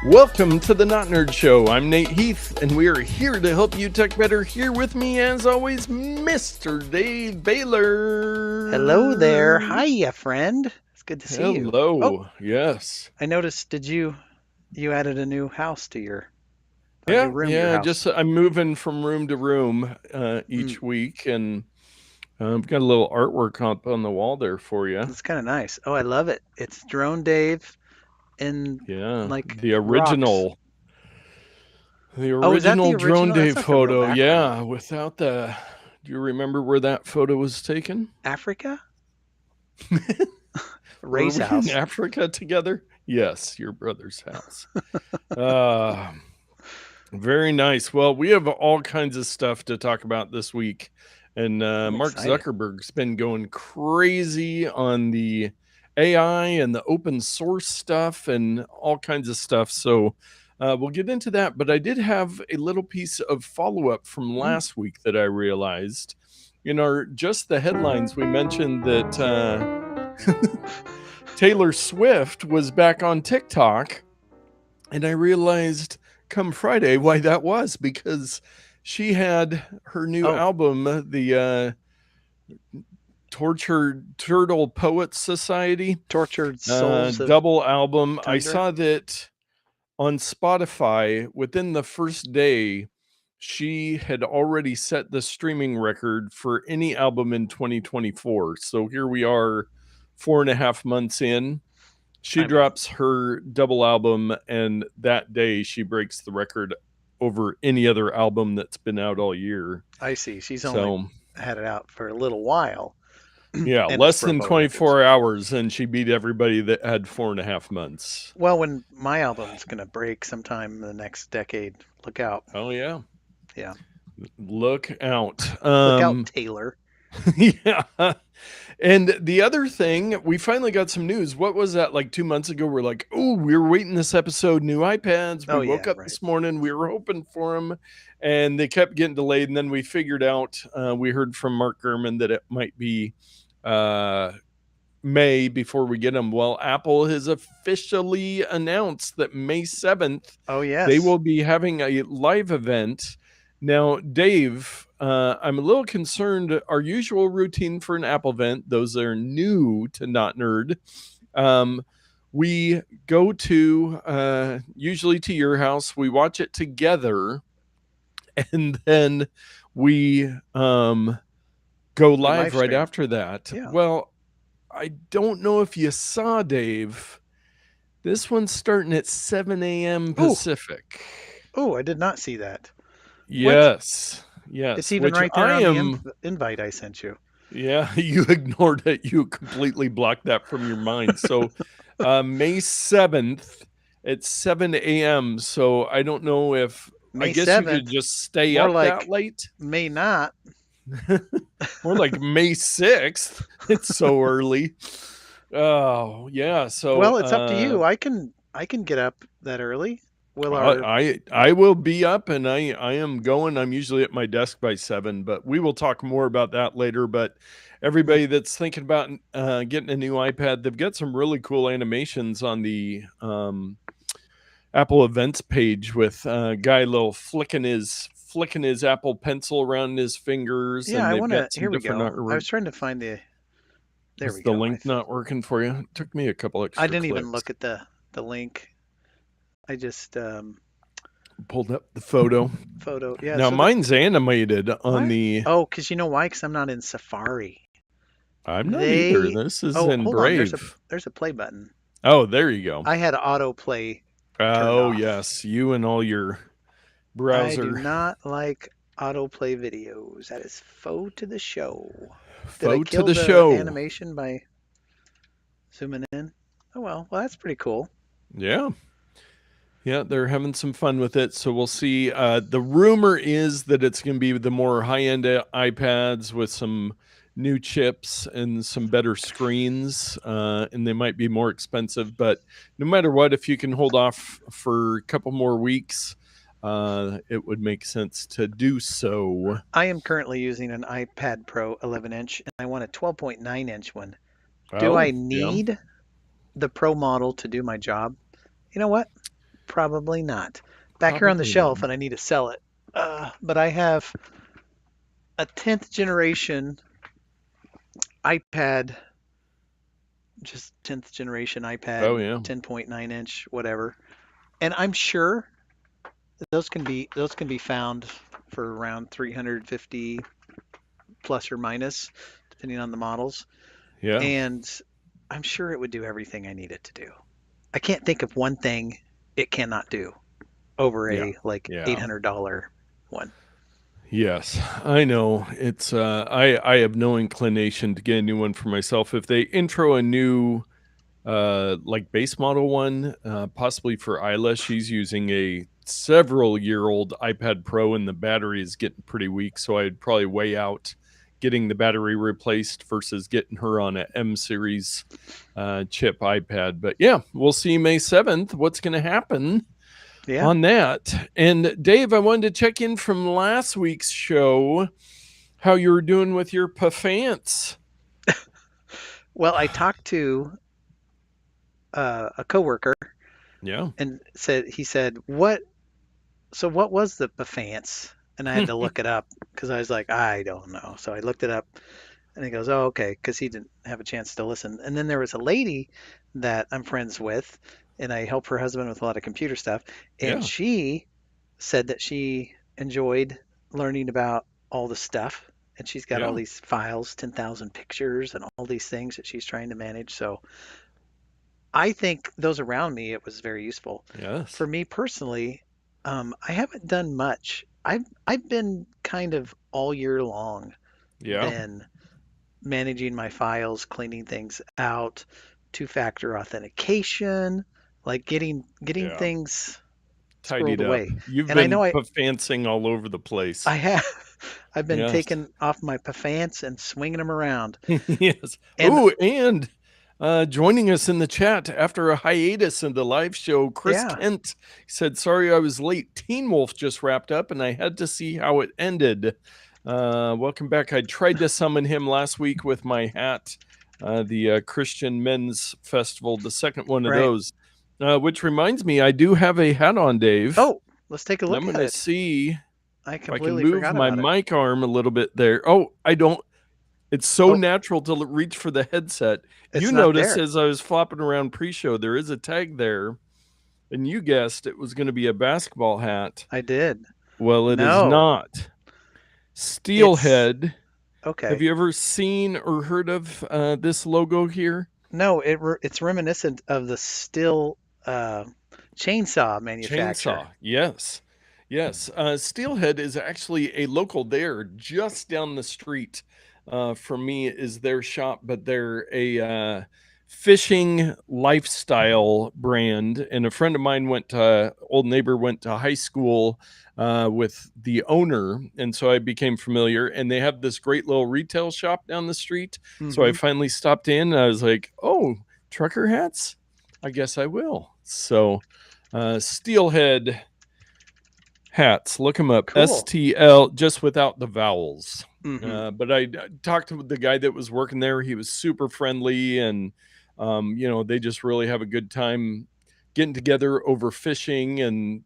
Welcome to the Not Nerd Show. I'm Nate Heath, and we are here to help you tech better. Here with me, as always, Mr. Dave Baylor. Hello there. Hiya, friend. It's good to see you. Hello. Yes. I noticed. You added a new house to your new Yeah. room to your house? Just I'm moving from room to room each week, and I've got a little artwork up on the wall there for you. It's kind of nice. Oh, I love it. It's Drone Dave in like the rocks. original. The Oh, is that the original Drone original? That's Dave not the real photo. background. Yeah, without the. Do you remember where that photo was taken? Africa? Were Ray's we house. in Africa together? Yes, your brother's house. Very nice. Well, we have all kinds of stuff to talk about this week. And Mark Zuckerberg's been going crazy on the AI and the open source stuff and all kinds of stuff. So we'll get into that. But I did have a little piece of follow-up from last week that I realized. In our just the headlines, we mentioned that Taylor Swift was back on TikTok. And I realized come Friday why that was, because she had her new album, the Tortured Turtle Poets Society. Tortured Souls. Double album. Tundra? I saw that on Spotify within the first day. She had already set the streaming record for any album in 2024. So here we are 4.5 months in. She drops her double album, and that day she breaks the record over any other album that's been out all year. I see. She's only had it out for a little while. Yeah, less than 24 hours, and she beat everybody that had 4.5 months. Well, when my album's going to break sometime in the next decade, look out. Oh, yeah. Yeah. Look out. Look out, Taylor. Yeah. And the other thing, we finally got some news. What was that, like 2 months ago? We're like, oh, we were waiting this episode, new iPads. We woke up this morning. We were hoping for them, and they kept getting delayed. And then we figured out, we heard from Mark Gurman that it might be May before we get them. Well, Apple has officially announced that May 7th, they will be having a live event. Now, Dave, I'm a little concerned. Our usual routine for an Apple event, those that are new to Not Nerd, we go to, usually to your house, we watch it together, and then we go live right after that. Yeah. Well, I don't know if you saw, Dave, this one's starting at 7 a.m. Pacific. Oh, I did not see that. Yes. Yes. It's even right there on the invite I sent you. Yeah, you ignored it. You completely blocked that from your mind. So May 7th at 7 a.m. So I don't know if May I guess 7th, you could just stay up that late. May not. More like May 6th. It's so early. Oh, yeah. So well, it's up to you. I can get up that early. I will be up, and I am going. I'm usually at my desk by 7, but we will talk more about that later. But everybody that's thinking about getting a new iPad, they've got some really cool animations on the Apple events page with a guy little flicking his Apple Pencil around his fingers. Yeah, and I want to. Here we go. I was trying to find the. There we go. The link not working for you? It took me a couple extra. I didn't even look at the link. I just pulled up the photo. Yeah. Now mine's animated on the. Oh, because you know why? Because I'm not in Safari. I'm not either. This is in Brave. On. There's a play button. Oh, there you go. I had autoplay. Oh yes, you and all your browser. I do not like autoplay videos. That is foe to the show. Foe to the show. Animation by zooming in. Oh well, that's pretty cool. Yeah. Yeah, they're having some fun with it. So we'll see. The rumor is that it's going to be the more high-end iPads with some new chips and some better screens, and they might be more expensive. But no matter what, if you can hold off for a couple more weeks, it would make sense to do so. I am currently using an iPad Pro 11-inch, and I want a 12.9-inch one. Do I need the Pro model to do my job? You know what? Probably not. Back here on the Probably shelf, not. and I need to sell it. But I have a 10th generation iPad, just 10th generation Oh iPad, yeah. 10.9 inch, whatever. And I'm sure those can be found for around 350 plus or minus, depending on the models. Yeah. And I'm sure it would do everything I need it to do. I can't think of one thing it cannot do over Yeah. a like Yeah. $800 one. Yes, I know. It's I have no inclination to get a new one for myself. If they intro a new like base model one, possibly for Isla, she's using a several year old iPad Pro and the battery is getting pretty weak, so I'd probably weigh out getting the battery replaced versus getting her on a M series chip iPad. But yeah, we'll see May 7th what's going to happen Yeah. on that. And Dave, I wanted to check in from last week's show how you were doing with your Pafants. Well, I talked to a coworker Yeah. and he said, "What? So what was the Bafance?" And I had to look it up because I was like, I don't know. So I looked it up, and he goes, "Oh, okay," because he didn't have a chance to listen. And then there was a lady that I'm friends with, and I help her husband with a lot of computer stuff, and Yeah. she said that she enjoyed learning about all the stuff. And she's got all Yeah. these files, 10,000 pictures, and all these things that she's trying to manage. So I think those around me, it was very useful. For Yes. me personally, I haven't done much. I've been kind of all year long Yeah. been managing my files, cleaning things out, two-factor authentication, like getting Yeah. things squirreled Tidied up. away. You've And I been know Pafantsing all over the place. I have I've been Yes. taking off my pafants and swinging them around. Yes. And Oh, and joining us in the chat after a hiatus in the live show, Chris yeah, Kent said, "Sorry I was late. Teen Wolf just wrapped up, and I had to see how it ended." Welcome back. I tried to summon him last week with my hat, the Christian Men's Festival, the second one of right. those. Which reminds me, I do have a hat on, Dave. Oh, let's take a And I'm look going at to it. see I if I can completely move forgot my about it. mic arm a little bit there. Oh, I don't. It's so Oh, natural to reach for the headset. You it's not notice there. as I was flopping around pre-show, there is a tag there, and you guessed it was going to be a basketball hat. I did. Well, it is No, not. it's Steelhead. Have okay. you ever seen or heard of this logo here? No, it's reminiscent of the Still uh, chainsaw manufacturer. Chainsaw. Yes. Yes. Steelhead is actually a local there just down the street from me is their shop, but they're a fishing lifestyle brand. And a friend of mine old neighbor went to high school with the owner. And so I became familiar. And they have this great little retail shop down the street. So I Hmm. finally stopped in and I was like, oh, trucker hats? I guess I will. So Steelhead hats. Look them up. Cool. STL, just without the vowels. Hmm. But I talked to the guy that was working there. He was super friendly, and they just really have a good time getting together over fishing and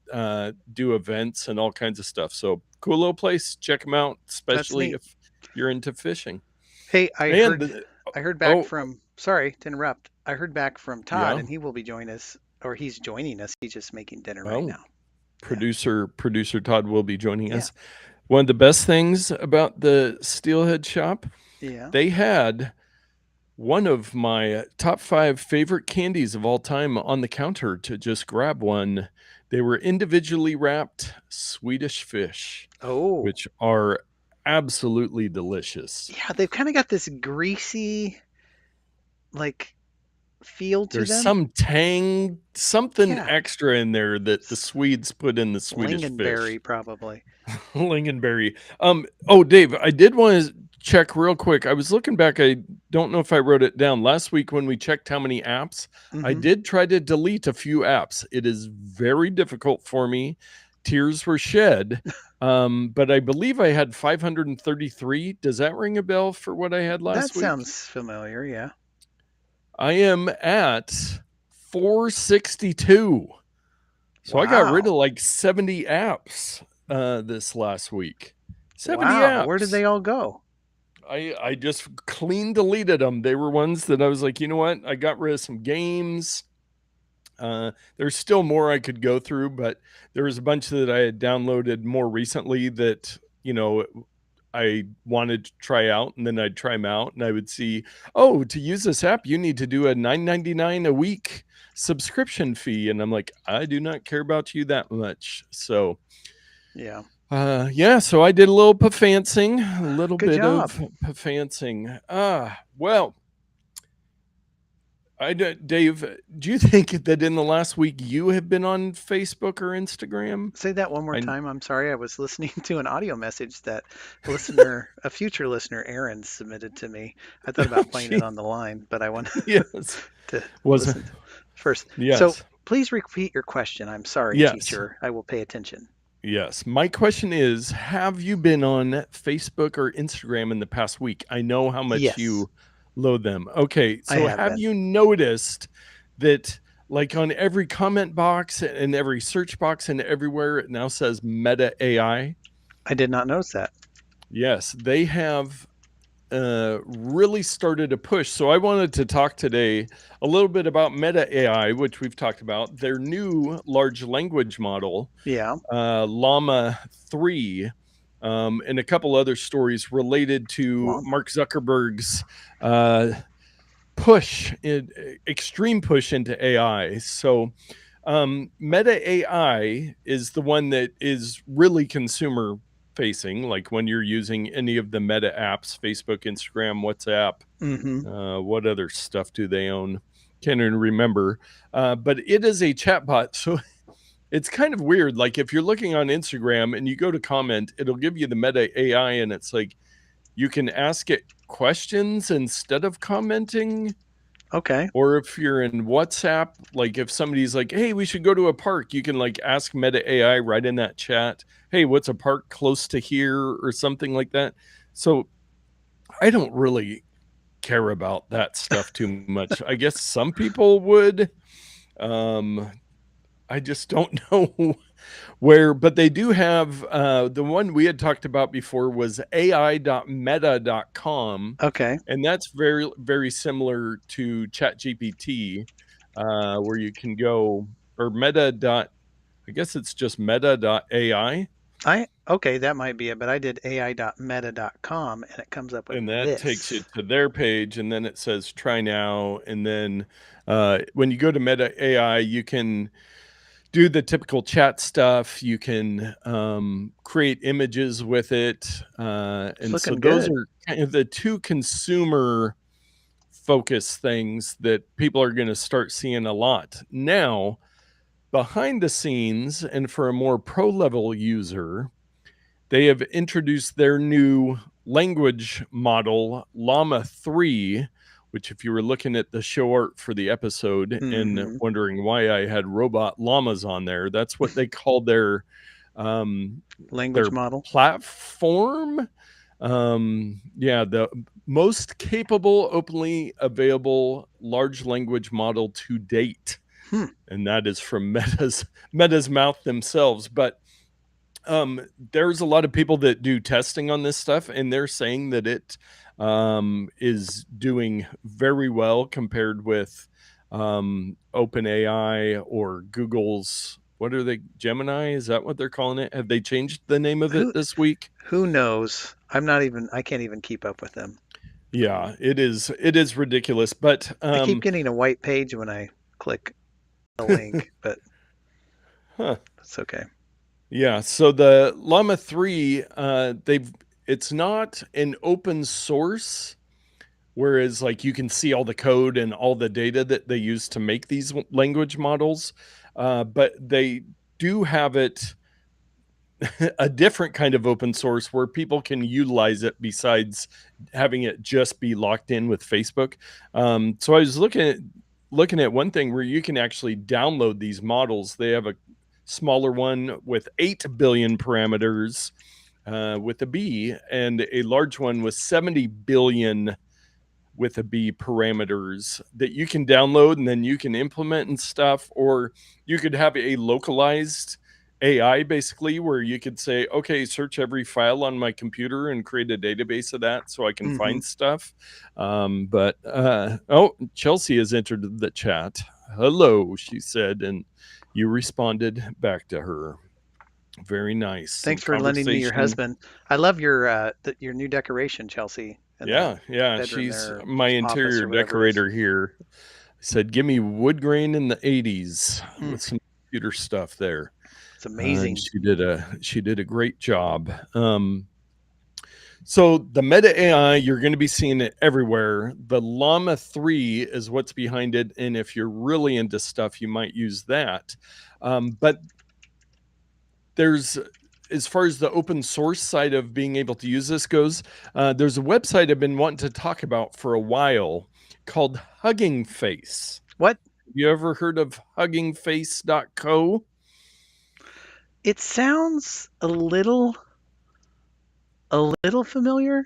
do events and all kinds of stuff. So cool little place. Check them out, That's especially neat. if you're into fishing. Hey, I And heard I heard back oh from, sorry to interrupt. I heard back from Todd, yeah, and he will be joining us, or he's joining us. He's just making dinner right oh now. Yeah. producer Todd will be joining Yeah. us. One of the best things about the Steelhead shop, Yeah. they had one of my top 5 favorite candies of all time on the counter to just grab one. They were individually wrapped Swedish fish, Oh, which are absolutely delicious. yeah. They've kind of got this greasy like feel to There's them. some tang, something Yeah. extra in there that the S- Swedes put in the Swedish fish. Lingonberry probably. Lingonberry. Oh, Dave, I did want to check real quick. I was looking back. I don't know if I wrote it down last week when we checked how many apps. I Hmm. did try to delete a few apps. It is very difficult for me. Tears were shed. But I believe I had 533. Does that ring a bell for what I had That last week? sounds familiar. Yeah. I am at 462. So I got rid of Wow. like 70 apps this last week. 70 Wow. Where did apps. they all go? I just clean deleted them. They were ones that I was like, you know what? I got rid of some games. There's still more I could go through, but there was a bunch that I had downloaded more recently that, I wanted to try out, and then I'd try them out and I would see, oh, to use this app, you need to do a $9.99 a week subscription fee. And I'm like, I do not care about you that much. So Yeah. yeah, so I did a little pafancing, a little Good bit job. of pafancing. Well, Dave, do you think that in the last week you have been on Facebook or Instagram? Say that one more I time. I'm sorry. I was listening to an audio message that a future listener, Aaron, submitted to me. I thought oh, about playing it gee, on the line, but I want yes, to was listen first. So yes, please repeat your question. I'm sorry, yes, teacher. I will pay attention. yes. My question is: have you been on Facebook or Instagram in the past week? I know how much Yes, you load them. Okay, I so have have been. you noticed that? Like on every comment box and every search box and everywhere, it now says Meta AI. I did not notice that. Yes, they have really started a push. So I wanted to talk today a little bit about Meta AI, which we've talked about, their new large language model, Yeah. Llama 3, and a couple other stories related to Llama. Mark Zuckerberg's uh, push, extreme push into AI. So Meta AI is the one that is really consumer facing, like when you're using any of the Meta apps, Facebook, Instagram, WhatsApp. Mm-hmm. What other stuff do they own? Can't even remember. But it is a chatbot. So it's kind of weird. Like if you're looking on Instagram and you go to comment, it'll give you the Meta AI, and it's like you can ask it questions instead of commenting. Okay. Or if you're in WhatsApp, like if somebody's like, hey, we should go to a park, you can like ask Meta AI right in that chat, hey, what's a park close to here or something like that. So I don't really care about that stuff too much. I guess some people would. Um, I just don't know where, but they do have the one we had talked about before was ai.meta.com, Okay. and that's very, very similar to ChatGPT, where you can go, or meta. I guess it's just meta.ai, That might be it, but I did ai.meta.com and it comes up with and that takes you this. to their page, and then it says try now. And then when you go to Meta AI, you can do the typical chat stuff. You can create images with it. It's And so looking those good. are kind of the two consumer focus things that people are going to start seeing a lot. Now, behind the scenes, and for a more pro level user, they have introduced their new language model, Llama 3, which, if you were looking at the show art for the episode and Mm-hmm. wondering why I had robot llamas on there, that's what they call um, Language their model. platform. Yeah, the most capable, openly available large language model to date, Hmm. and that is from Meta's mouth themselves. But there's a lot of people that do testing on this stuff, and they're saying that it is doing very well compared with OpenAI or Google's. What are they? Gemini? Is that what they're calling it? Have they changed the name of Who it this week? who knows? I can't even keep up with them. Yeah, it is. It is ridiculous. But I keep getting a white page when I click the link, but huh. it's okay. Yeah. So the Llama 3, it's not an open source. Whereas, like, you can see all the code and all the data that they use to make these language models, but they do have it a different kind of open source where people can utilize it besides having it just be locked in with Facebook. So I was looking at one thing where you can actually download these models. They have a smaller one with 8 billion parameters with a B, and a large one with 70 billion with a B parameters that you can download and then you can implement and stuff, or you could have a localized AI basically where you could say, okay, search every file on my computer and create a database of that so I can Mm-hmm. find stuff. Oh, Chelsea has entered the chat. Hello, she said, and you responded back to her. Very nice. Some Thanks for lending me your conversation. husband. I love your new decoration, Chelsea, in the Yeah. bedroom She's there, or my office, interior or whatever it is. decorator here. I said, give me wood grain in the 80s Mm, with some computer stuff there. it's And amazing. she did a great job. So the Meta AI, you're going to be seeing it everywhere. The Llama 3 is what's behind it. And if you're really into stuff, you might use that. But there's, as far as the open source side of being able to use this goes, there's a website I've been wanting to talk about for a while called Hugging Face. What? You ever heard of huggingface.co? It sounds a little familiar,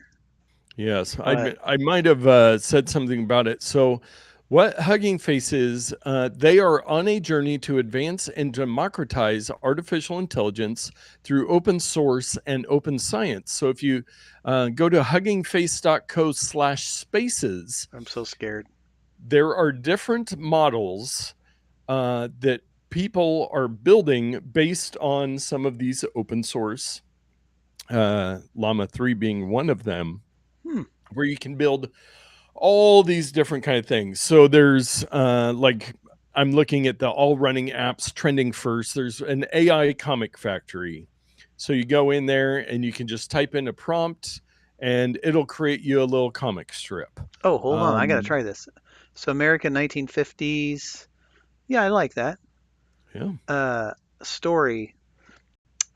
Yes, but I might have said something about it. So, what Hugging Face is, they are on a journey to advance and democratize artificial intelligence through open source and open science. So, if you go to huggingface.co/spaces, I'm so scared. there are different models that people are building based on some of these open source, Llama 3 being one of them, Hmm. where you can build all these different kind of things. So there's like I'm looking at the all running apps trending first. There's an AI comic factory. So you go in there and you can just type in a prompt and it'll create you a little comic strip. Oh, hold on. I gotta Um, try this. So American 1950s. Yeah, I like that. yeah. Uh, Story.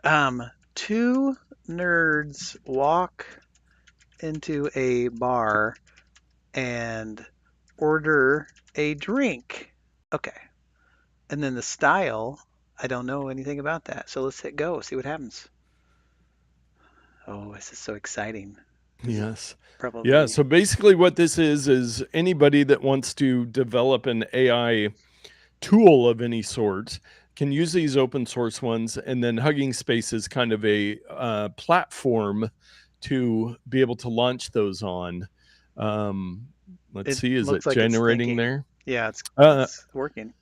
Um, Two nerds walk into a bar and order a drink. Okay. And then the style, I don't know anything about that. So let's hit go, see what happens. Oh, this is so exciting. This is Yes. Yeah. probably So basically, what this is anybody that wants to develop an AI tool of any sort can use these open source ones, and then Hugging Space is kind of a platform to be able to launch those on. Um, let's it see, is looks it like it's generating thinking. there? Yeah, Uh, it's working.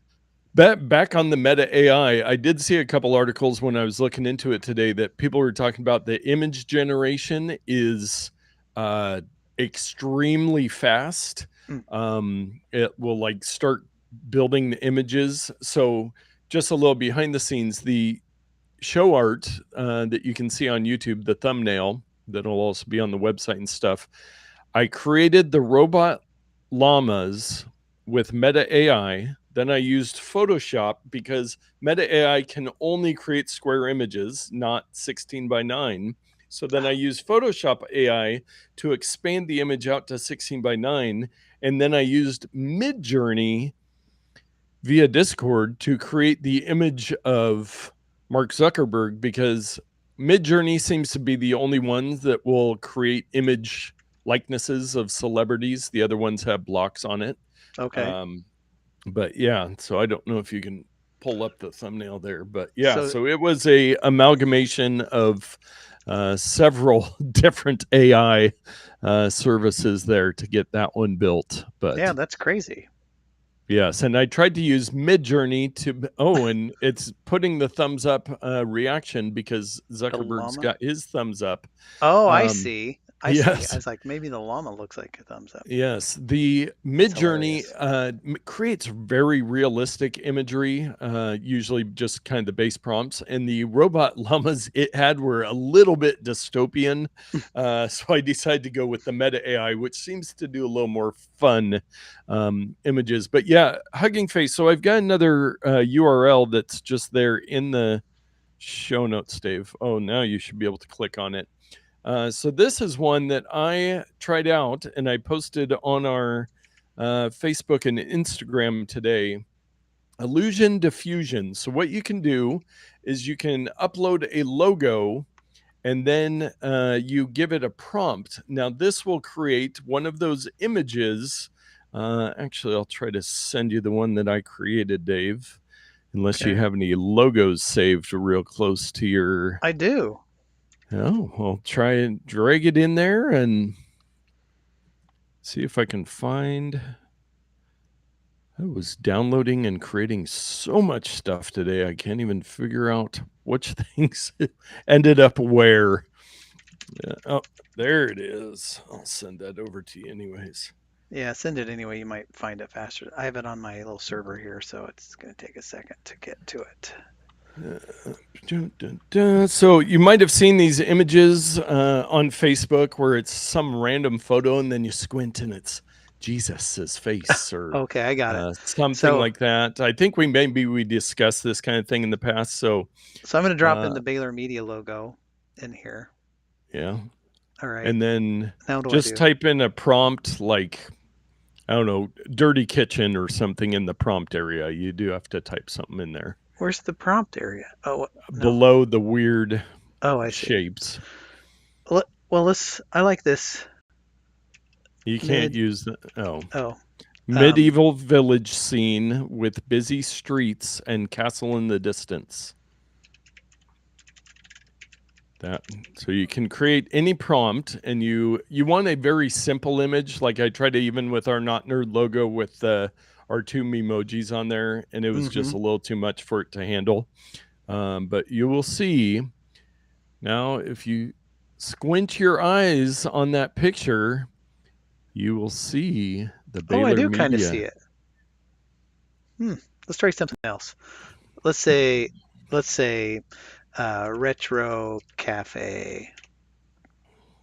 back on the Meta AI, I did see a couple articles when I was looking into it today that people were talking about the image generation is uh, extremely fast. Mm. It will like start building the images. So just a little behind the scenes, the show art that you can see on YouTube, the thumbnail that'll also be on the website and stuff. I created the robot llamas with Meta AI. Then I used Photoshop because Meta AI can only create square images, not 16 by 9. So then I used Photoshop AI to expand the image out to 16 by 9. And then I used Midjourney via Discord to create the image of Mark Zuckerberg because Midjourney seems to be the only ones that will create image likenesses of celebrities. The other ones have blocks on it. Okay. Um, but yeah, so I don't know if you can pull up the thumbnail there, but yeah, So so it was a amalgamation of several different AI services there to get that one built. yeah, But that's crazy. yes, and I tried to use Midjourney to and it's putting the thumbs up reaction because The Zuckerberg's llama. got his thumbs up. Oh, I Um, see. I see. I yes, was like, maybe the llama looks like a thumbs up. yes. The That's Midjourney hilarious. creates very realistic imagery, usually just kind of the base prompts. And the robot llamas it had were a little bit dystopian, so I decided to go with the Meta AI, which seems to do a little more fun images. But yeah, Hugging Face. So I've got another URL that's just there in the show notes, Dave. Oh, now you should be able to click on it. So this is one that I tried out and I posted on our Facebook and Instagram today. Illusion diffusion. So what you can do is you can upload a logo and then you give it a prompt. Now, this will create one of those images. Actually, I'll try to send you the one that I created, Dave, unless you have any logos saved real close to your... I do. Oh, I'll try and drag it in there and see if I can find... I was downloading and creating so much stuff today, I can't even figure out which things ended up where. Oh, there it is. I'll send that over to you anyways. Yeah, send it anyway. You might find it faster. I have it on my little server here, so it's going to take a second to get to it. So you might have seen these images on Facebook where it's some random photo and then you squint and it's Jesus's face or okay, I got it. Something like that. I think we discussed this kind of thing in the past. So I'm going to drop in the Baylor Media logo in here. Yeah. All right. And then just type in a prompt like, I don't know, dirty kitchen or something in the prompt area. You do have to type something in there. Where's the prompt area? Oh, below the weird I see. shapes. Well, I like this. You can't use the medieval village scene with busy streets and castle in the distance. So you can create any prompt, and you want a very simple image. Like I tried to, even with our Not Nerd logo with our two memojis on there, and it was just a little too much for it to handle. But you will see now, if you squint your eyes on that picture, you will see the Baylor I do Media. kind of see it. Let's try something else. Let's say retro cafe.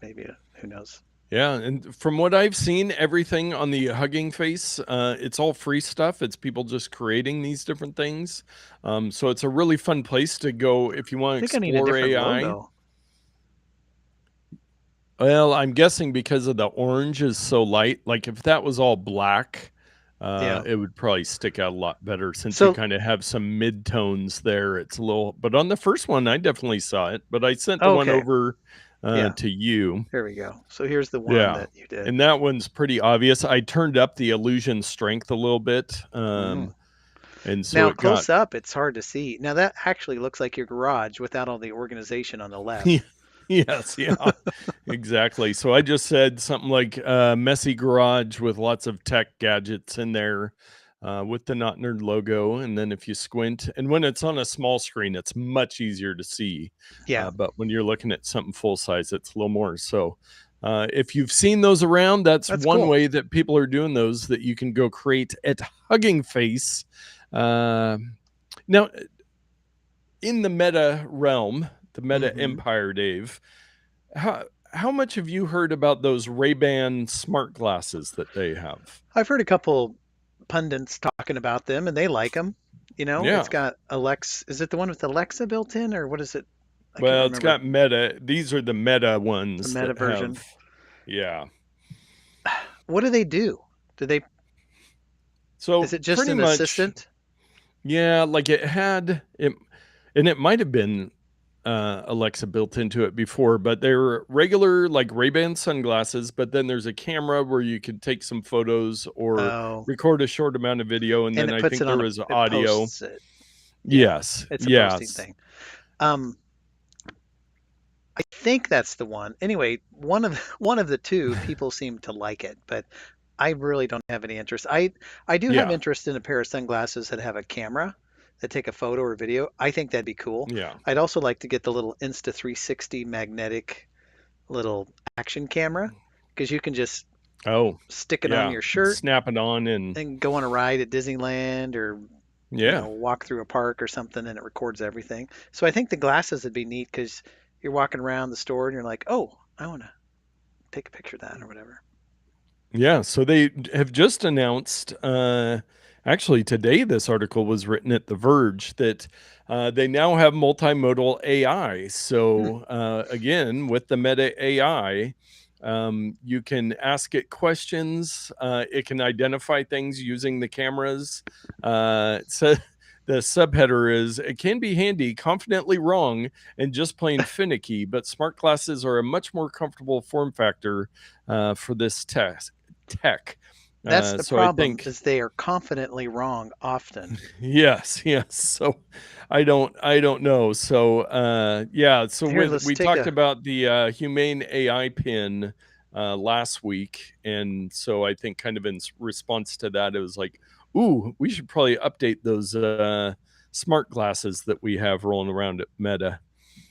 Maybe, who knows? Yeah, and from what I've seen, everything on the Hugging Face, it's all free stuff. It's people just creating these different things. So it's a really fun place to go if you want to explore I need a different AI. Logo. Well, I'm guessing because of the orange is so light. Like if that was all black, it would probably stick out a lot better since you kind of have some mid-tones there. It's a little, but on the first one, I definitely saw it. But I sent the one over to you. There we go. So here's the one that you did. And that one's pretty obvious. I turned up the illusion strength a little bit. And so now close up, it's hard to see. Now that actually looks like your garage without all the organization on the left. Yes, exactly. So I just said something like messy garage with lots of tech gadgets in there with the Not Nerd logo. And then if you squint, and when it's on a small screen, it's much easier to see. Yeah. But when you're looking at something full size, it's a little more. So if you've seen those around, that's one way that people are doing those, that you can go create at Hugging Face. Now, in the Meta realm, the Meta empire, Dave, how much have you heard about those Ray-Ban smart glasses that they have? I've heard a couple pundits talking about them, and they like them. You know, it's got Alexa. Is it the one with Alexa built in, or what is it? Well, it's got Meta. These are the Meta ones. The Meta version. Yeah. What do they do? Do they? So is it just an assistant? Yeah, like it had it, and it might have been Alexa built into it before, but they're regular like Ray-Ban sunglasses, but then there's a camera where you could take some photos or record a short amount of video, and then I think there was audio. Yes. It's a posting thing. I think that's the one. Anyway, one of the two, people seem to like it, but I really don't have any interest. I do have interest in a pair of sunglasses that have a camera that take a photo or video. I think that'd be cool. Yeah. I'd also like to get the little Insta360 magnetic little action camera, because you can just stick it on your shirt, snap it on, and go on a ride at Disneyland or walk through a park or something, and it records everything. So I think the glasses would be neat, because you're walking around the store and you're like, oh, I want to take a picture of that or whatever. Yeah. So they have just announced, actually today, this article was written at The Verge, that they now have multimodal AI. So again, with the Meta AI, you can ask it questions. It can identify things using the cameras. So the subheader is, it can be handy, confidently wrong, and just plain finicky, but smart glasses are a much more comfortable form factor for this tech. That's the So I problem, think is they are confidently wrong often. yes, yes. So I don't know. So yeah, so Here, with let's we take talked a. about the humane AI pin last week, and so I think kind of in response to that, it was like, ooh, we should probably update those smart glasses that we have rolling around at Meta.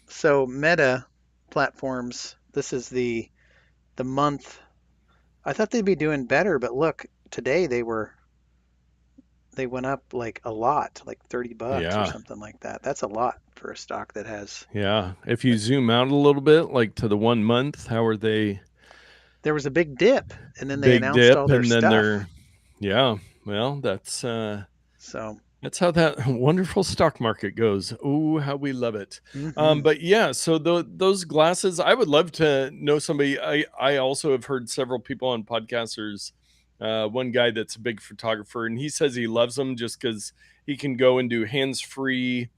So Meta platforms, this is the month. I thought they'd be doing better, but look, today they went up like a lot, like $30 or Yeah. something like that. That's a lot for a stock that has. Yeah. If you zoom out a little bit, like to the 1 month, how are they? There was a big dip, and then they Big announced dip, all their and then stuff. they're, yeah. Well, So, that's how that wonderful stock market goes. Oh, how we love it. hmm But yeah, so those glasses, I would love to know somebody. I also have heard several people on podcasters. One guy that's a big photographer, and he says he loves them just because he can go and do hands free,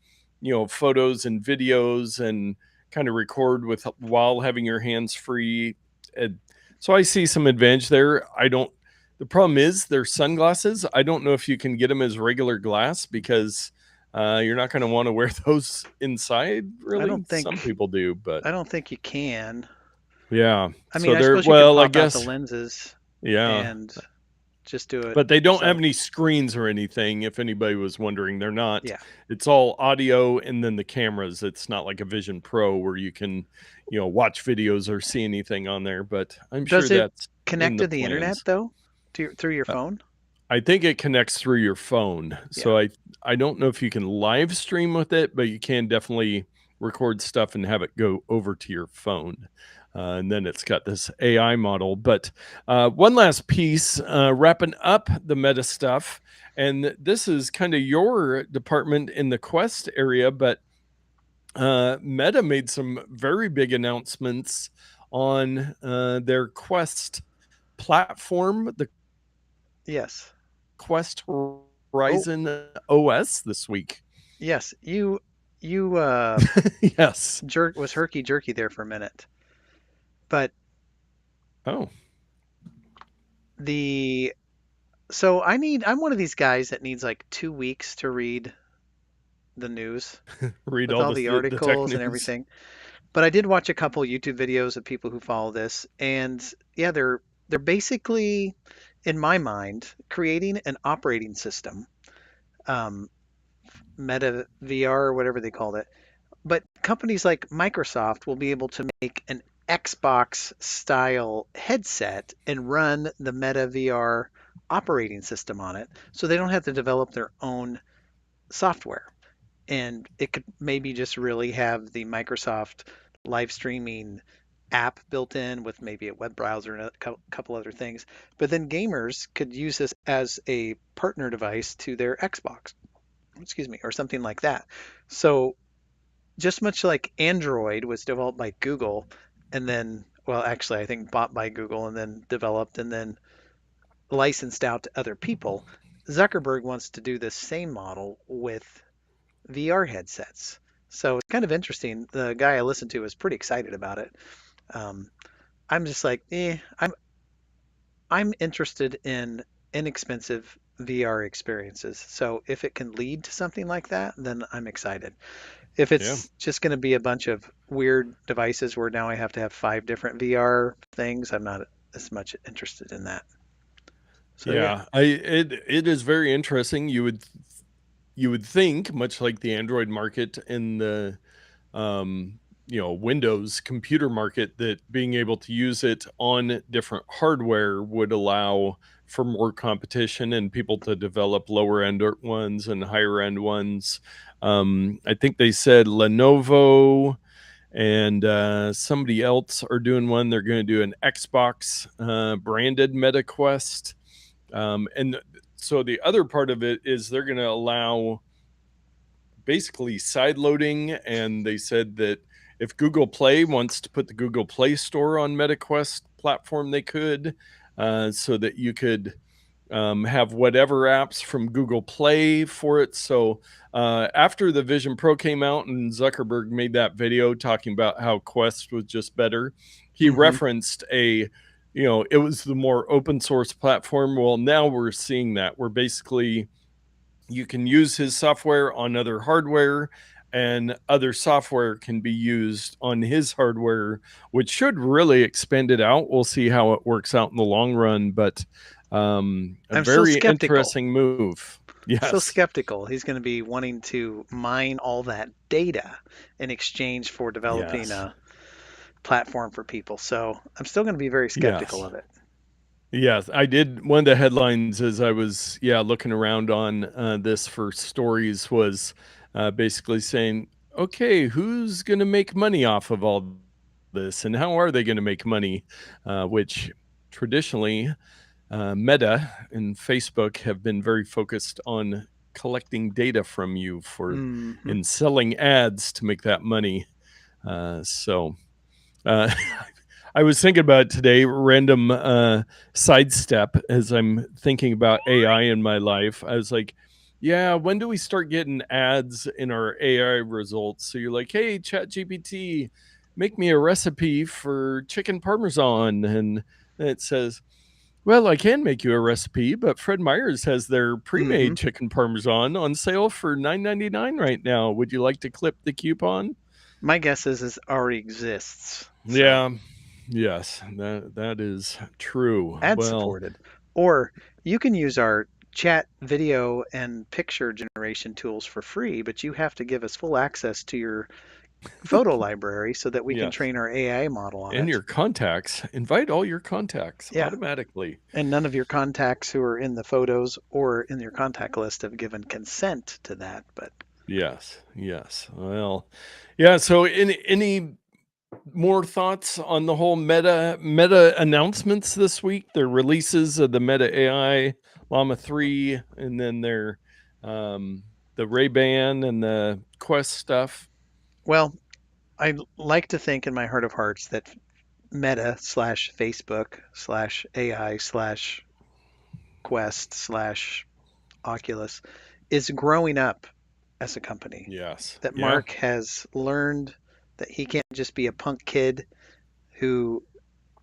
photos and videos, and kind of record with while having your hands free. And so I see some advantage there. I don't The problem is they're sunglasses. I don't know if you can get them as regular glass because you're not going to want to wear those inside. I Really, don't some think people do, but I don't think you can. yeah. I mean, So I they're suppose you could well, I pop out the guess lenses yeah, and just do it. but they don't have So, any screens or anything. If anybody was wondering, they're not. yeah. It's all audio and then the cameras. It's not like a Vision Pro where you can, watch videos or see anything on there. But I'm sure Does it that's in connect the to the internet plans. though? Through your Uh, phone? I think it connects through your phone. Yeah. So I don't know if you can live stream with it, but you can definitely record stuff and have it go over to your phone. And then it's got this AI model. But one last piece, wrapping up the meta stuff. And this is kind of your department in the Quest area, but Meta made some very big announcements on their Quest platform, the Yes. Quest Oh, Horizon OS this week. yes. You Yes. jerk was herky jerky there for a minute. But Oh, the I'm one of these guys that needs like 2 weeks to read the news read with all all this the the tech articles and news. everything. But I did watch a couple YouTube videos of people who follow this, and yeah, they're basically, in my mind, creating an operating system, um, Meta VR or whatever they called it. But companies like Microsoft will be able to make an Xbox style headset and run the Meta VR operating system on it, so they don't have to develop their own software. And it could maybe just really have the Microsoft live streaming app built in with maybe a web browser and a couple other things. But then gamers could use this as a partner device to their Xbox, excuse me, or something like that. So just much like Android was developed by Google and then, well, actually, I think bought by Google and then developed and then licensed out to other people, Zuckerberg wants to do the same model with VR headsets. So it's kind of interesting. The guy I listened to was pretty excited about it. Um, I'm just like, I'm interested in inexpensive VR experiences. So if it can lead to something like that, then I'm excited. If Yeah. it's just going to be a bunch of weird devices where now I have to have 5 different VR things, I'm not as much interested in that. So yeah, Yeah. It is very interesting. You would think, much like the Android market and the Windows computer market, that being able to use it on different hardware would allow for more competition and people to develop lower end ones and higher end ones. I think they said Lenovo and somebody else are doing one. They're going to do an Xbox branded MetaQuest. And so the other part of it is they're going to allow basically side loading. And they said that if Google Play wants to put the Google Play Store on MetaQuest platform, they could, so that you could have whatever apps from Google Play for it. So after the Vision Pro came out and Zuckerberg made that video talking about how Quest was just better, he Mm-hmm. referenced it was the more open source platform. Well, now we're seeing that. We're basically, you can use his software on other hardware, and other software can be used on his hardware, which should really expand it out. We'll see how it works out in the long run, but a I'm still very skeptical. interesting move. Still Yes. skeptical. He's going to be wanting to mine all that data in exchange for developing Yes. a platform for people. So I'm still going to be very skeptical Yes. of it. Yes, I did. One of the headlines as I was, looking around on this for stories was basically saying, okay, who's going to make money off of all this, and how are they going to make money? Which traditionally, Meta and Facebook have been very focused on collecting data from you for Mm-hmm. in selling ads to make that money. So uh, I was thinking about it today, random sidestep as I'm thinking about AI in my life. I was like, yeah, when do we start getting ads in our AI results? So you're like, hey, ChatGPT, make me a recipe for chicken parmesan. And it says, well, I can make you a recipe, but Fred Meyers has their Mm-hmm. pre-made chicken parmesan on sale for $9.99 right now. Would you like to clip the coupon? My guess is it already exists. So Yeah. Yes, that is true. ad Well, supported. Or you can use our chat video and picture generation tools for free, but you have to give us full access to your photo library so that we can yes. train our AI model on And it. your contacts. Invite all your contacts Yeah. automatically. And none of your contacts who are in the photos or in your contact list have given consent to that. But Yes. Yes. Well, yeah. So, any more thoughts on the whole Meta announcements this week? Their releases of the Meta AI Llama 3, and then their the Ray-Ban and the Quest stuff. well, I like to think in my heart of hearts that Meta slash Facebook slash AI slash Quest slash Oculus is growing up as a company. Yes. That Yeah. Mark has learned that he can't just be a punk kid who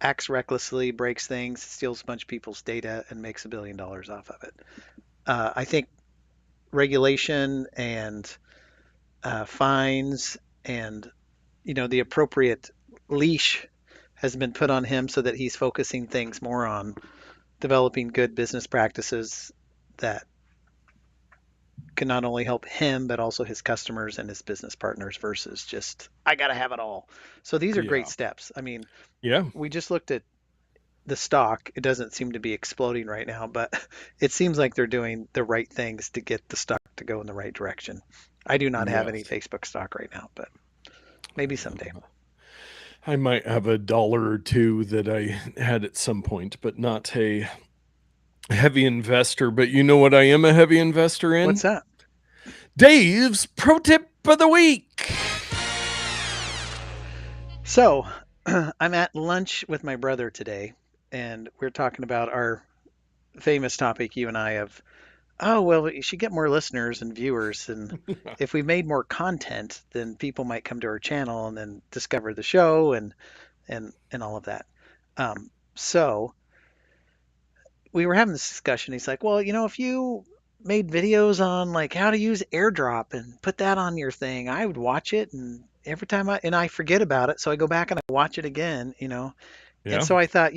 acts recklessly, breaks things, steals a bunch of people's data, and makes $1 billion off of it. I think regulation and fines and the appropriate leash has been put on him so that he's focusing things more on developing good business practices that can not only help him but also his customers and his business partners versus just I got to have it all. So these are great Yeah. steps. I mean, Yeah. we just looked at the stock. It doesn't seem to be exploding right now, but it seems like they're doing the right things to get the stock to go in the right direction. I do not have any Yes. Facebook stock right now, but maybe someday. I might have a dollar or two that I had at some point, but not a heavy investor. But you know what I am a heavy investor What's in? that? Dave's pro tip of the week. So, I'm at lunch with my brother today, and we're talking about our famous topic, you and I, of, oh, well, you should get more listeners and viewers. And if we made more content, then people might come to our channel and then discover the show and all of that. So we were having this discussion. He's like, well, if you made videos on like how to use AirDrop and put that on your thing, I would watch it. And every time I forget about it. So I go back and I watch it again. And Yeah. so I thought,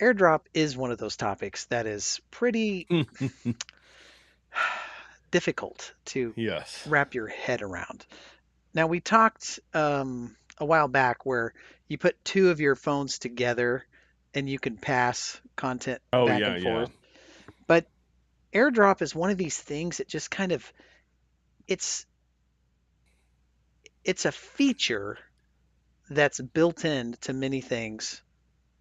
AirDrop is one of those topics that is pretty difficult to Yes. wrap your head around. Now, we talked a while back where you put two of your phones together and you can pass content Oh, back yeah. and Yeah. forth. But AirDrop is one of these things that just kind of it's it's a feature that's built in to many things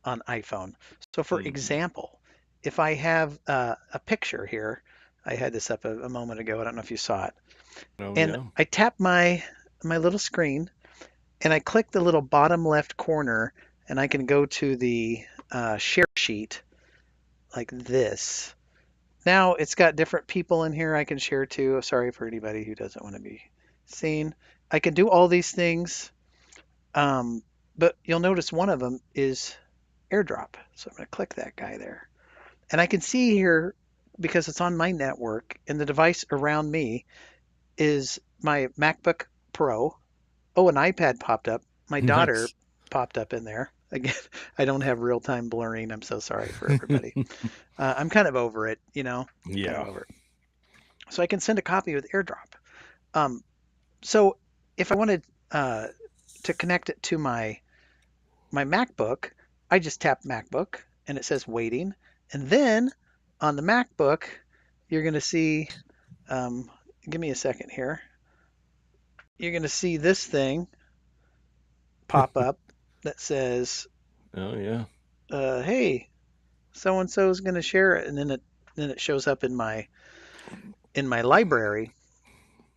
on iPhone. So, for Hmm. example, if I have a picture here, I had this up a moment ago. I don't know if you saw it, Oh, and yeah. I tap my little screen and I click the little bottom left corner, and I can go to the share sheet like this. Now it's got different people in here I can share to. Sorry for anybody who doesn't want to be seen. I can do all these things, um, but you'll notice one of them is AirDrop. So I'm going to click that guy there. And I can see here, because it's on my network and the device around me is my MacBook Pro. Oh, an iPad popped up. My daughter Nice. popped up in there. Again, I don't have real time blurring. I'm so sorry for everybody. I'm kind of over it, kind of Yeah. over it. So I can send a copy with AirDrop. Um, so if I wanted to connect it to my MacBook, I just tap MacBook and it says waiting. And then on the MacBook, you're going to see, um, give me a second here. You're going to see this thing pop up that says, Oh yeah. "Hey, so and so is going to share it," and then it shows up in my library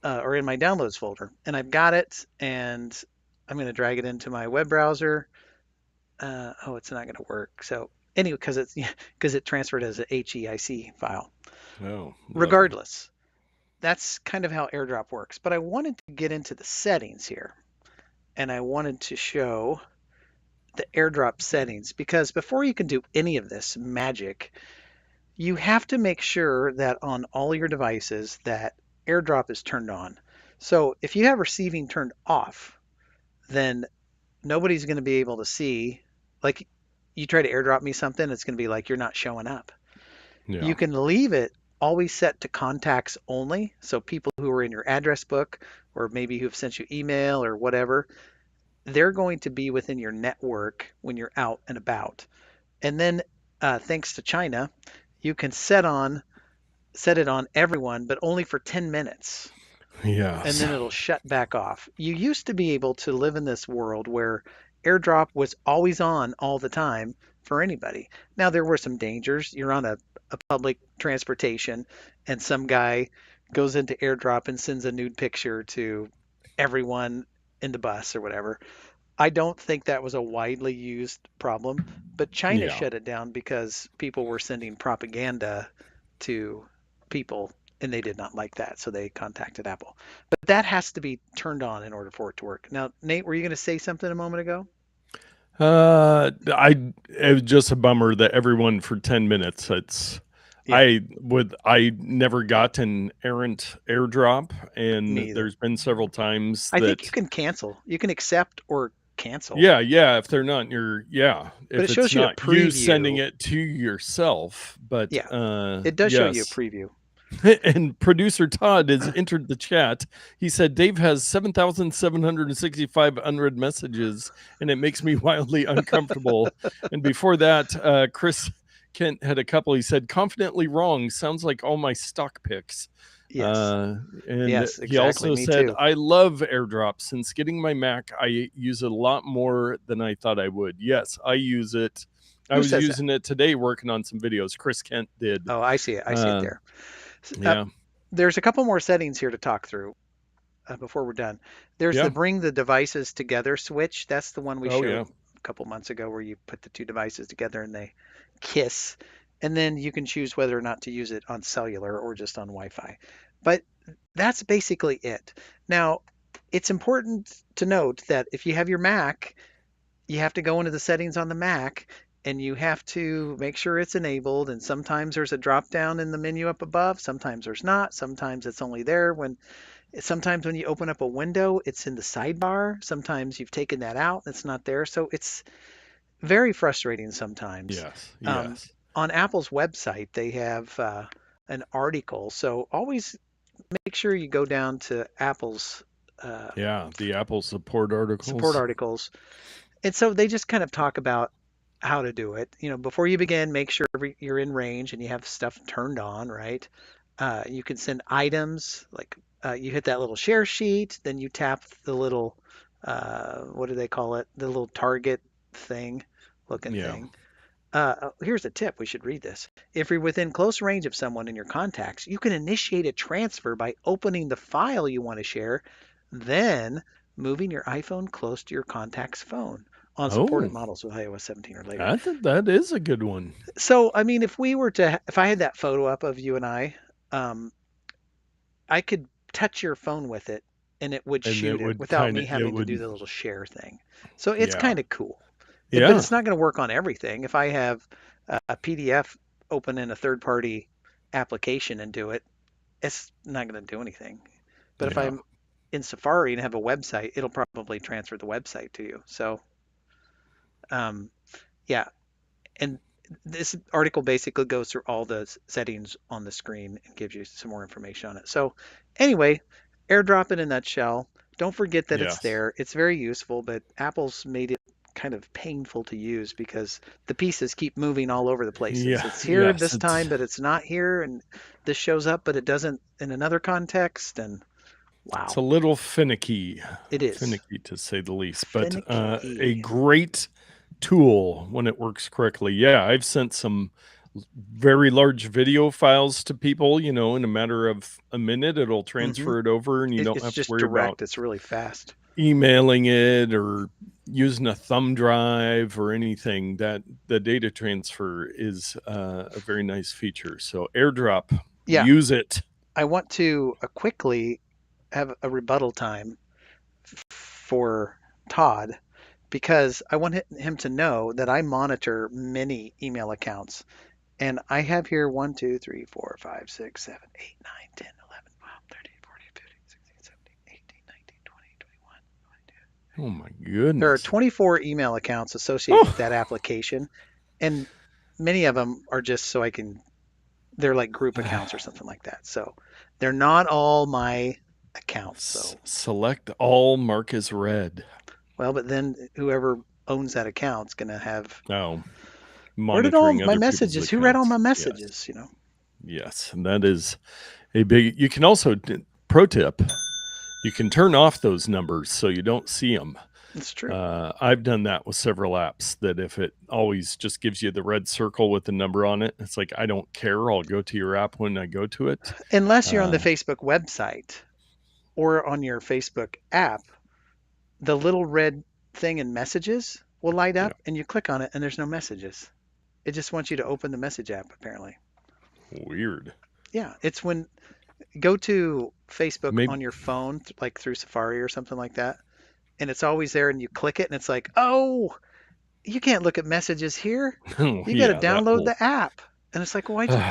or in my downloads folder, and I've got it, and I'm going to drag it into my web browser. Oh, it's not going to work. So anyway, because it transferred as a HEIC file. Oh, lovely. Regardless, that's kind of how AirDrop works. But I wanted to get into the settings here, and I wanted to show the AirDrop settings because before you can do any of this magic, you have to make sure that on all your devices that AirDrop is turned on. So if you have receiving turned off, then nobody's going to be able to see. Like, you try to AirDrop me something, it's going to be like you're not showing up. You Yeah. can leave it always set to contacts only. So people who are in your address book or maybe who've sent you email or whatever, they're going to be within your network when you're out and about. And then thanks to China, you can set it on everyone, but only for 10 minutes. And Yes. then it'll shut back off. You used to be able to live in this world where AirDrop was always on all the time for anybody. Now, there were some dangers. You're on a public transportation, and some guy goes into AirDrop and sends a nude picture to everyone in the bus or whatever. I don't think that was a widely used problem, but China Yeah. shut it down because people were sending propaganda to people and they did not like that. So they contacted Apple. But that has to be turned on in order for it to work. Now, Nate, were you going to say something a moment ago? It was just a bummer that everyone for 10 minutes. Yeah, I never got an errant airdrop, me and either. there's been several times I think you that, can cancel. You can accept or cancel, yeah, if they're not but if it it's shows you a not you sending preview. it to yourself, but, Yeah, it does show you a yes. preview. And producer Todd has entered the chat. He said Dave has 7,765 unread messages, and it makes me wildly uncomfortable. And before that, Chris Kent had a couple. He said, confidently wrong. Sounds like all my stock picks. Yes, Uh, and yes, he exactly. also Me said, too. I love AirDrop. Since getting my Mac, I use it a lot more than I thought I would. Yes, I use it. I Who was says that? using it today working on some videos. Chris Kent did. Oh, I see it. I see it Uh, there. Uh, yeah. there's a couple more settings here to talk through before we're done. There's the Yeah. bring the devices together switch. That's the one we Oh, showed yeah. a couple months ago where you put the two devices together and they kiss. And then you can choose whether or not to use it on cellular or just on Wi-Fi. But that's basically it. Now, it's important to note that if you have your Mac, you have to go into the settings on the Mac and you have to make sure it's enabled. And sometimes there's a drop down in the menu up above, sometimes there's not. Sometimes it's only there sometimes when you open up a window, it's in the sidebar. Sometimes you've taken that out, and it's not there. So it's very frustrating sometimes. Yes. Um, Yes. on Apple's website, they have an article. So always make sure you go down to Apple's uh, Yeah. The Apple support support articles. articles. And so they just kind of talk about how to do it. Before you begin, make sure you're in range and you have stuff turned on, right? You can send items like you hit that little share sheet, then you tap the little, what do they call it? The little target thing, looking Yeah. thing. Here's a tip. We should read this. If you're within close range of someone in your contacts, you can initiate a transfer by opening the file you want to share, then moving your iPhone close to your contact's phone. on supported Oh, models with iOS 17 or later. that is a good one. So, I mean, if I had that photo up of you and um, I could touch your phone with it and it would And shoot it it would without kind me of, it having to would, do the little share thing. So it's yeah. kind of cool. But Yeah. it's not going to work on everything. If I have a PDF open in a third-party application and do it, it's not going to do anything. But if Yeah. I'm in Safari and have a website, it'll probably transfer the website to you. So, um, yeah. And this article basically goes through all the settings on the screen and gives you some more information on it. So, anyway, AirDrop in a nutshell. Don't forget that it's Yes. there. It's very useful, but Apple's made it kind of painful to use because the pieces keep moving all over the places. Yeah. It's here Yes. this time, but it's not here, and this shows up, but it doesn't in another context. And It's wow, a little finicky, it is finicky to say the least, but a finicky. great tool when it works correctly. Yeah, I've sent some very large video files to people, in a matter of a minute, it'll hmm transfer it over and you don't It's have to just worry about direct. It's really fast. emailing it or using a thumb drive or anything. That the data transfer is a very nice feature. So AirDrop, Yeah, use it. I want to quickly have a rebuttal time for Todd because I want him to know that I monitor many email accounts. And I have here 1, 2, 3, 4, 5, 6, 7, 8, 9, 10, 11, 12, 13, 14, 15, 16, 17, 18, 19, 20, 21, 22. Oh my There are goodness. 24 email accounts associated with Oh, that application. And many of them are just so I can, they're like group accounts or something like that. So they're not all my accounts. So, select all, mark as read. well, but then whoever owns that account's going to have, Oh, where did all monitoring my other people's messages? Who read all accounts. my Yes. messages? Yes. And that is a big, you can also, pro tip, you can turn off those numbers so you don't see them. It's true. I've done that with several apps that if it always just gives you the red circle with the number on it, it's like, I don't care. I'll go to your app when I go to it. Unless you're on the Uh, Facebook website or on your Facebook app, the little red thing in messages will light yeah. up and you click on it and there's no messages. It just wants you to open the message app, apparently. Weird. Yeah, it's when go to Facebook Maybe. on your phone, like through Safari or something like that, and it's always there and you click it and it's like, oh, you can't look at messages here. Oh, You got to yeah. That download whole. the app. And it's like, well, why'd you?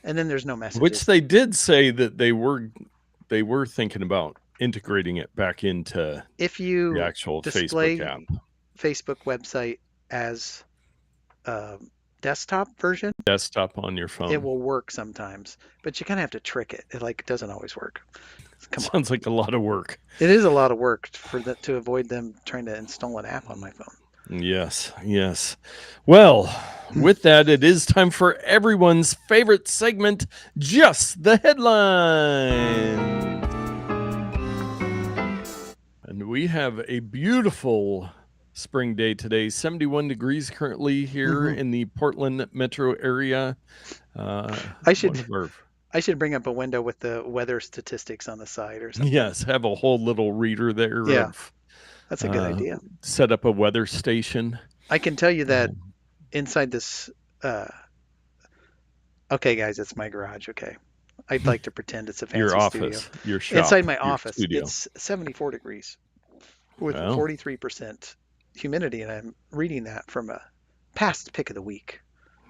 And then there's no Which messages. they did say that they were thinking about integrating it back into If the you actual Facebook display app. Facebook website as a desktop version, Desktop on your it phone. will work sometimes, but you kind of have to trick it. It doesn't always work. Come on. Sounds like a lot of work. It is a lot of work for that to avoid them trying to install an app on my phone. Yes, yes. Well, Hmm. with that, it is time for everyone's favorite segment, Just the Headline. And we have a beautiful spring day today, 71 degrees currently here Mm-hmm. in the Portland metro area. I One should of our I should bring up a window with the weather statistics on the side or something. Yes, have a whole little reader there Yeah, of that's a good idea. set up a weather station. I can tell you that Um, inside this. Uh, okay, guys, it's my garage. Okay, I'd like to pretend it's a your fancy studio. office, your Inside shop, my your office, studio. it's 74 degrees with Well, 43% humidity, and I'm reading that from a past pick of the week.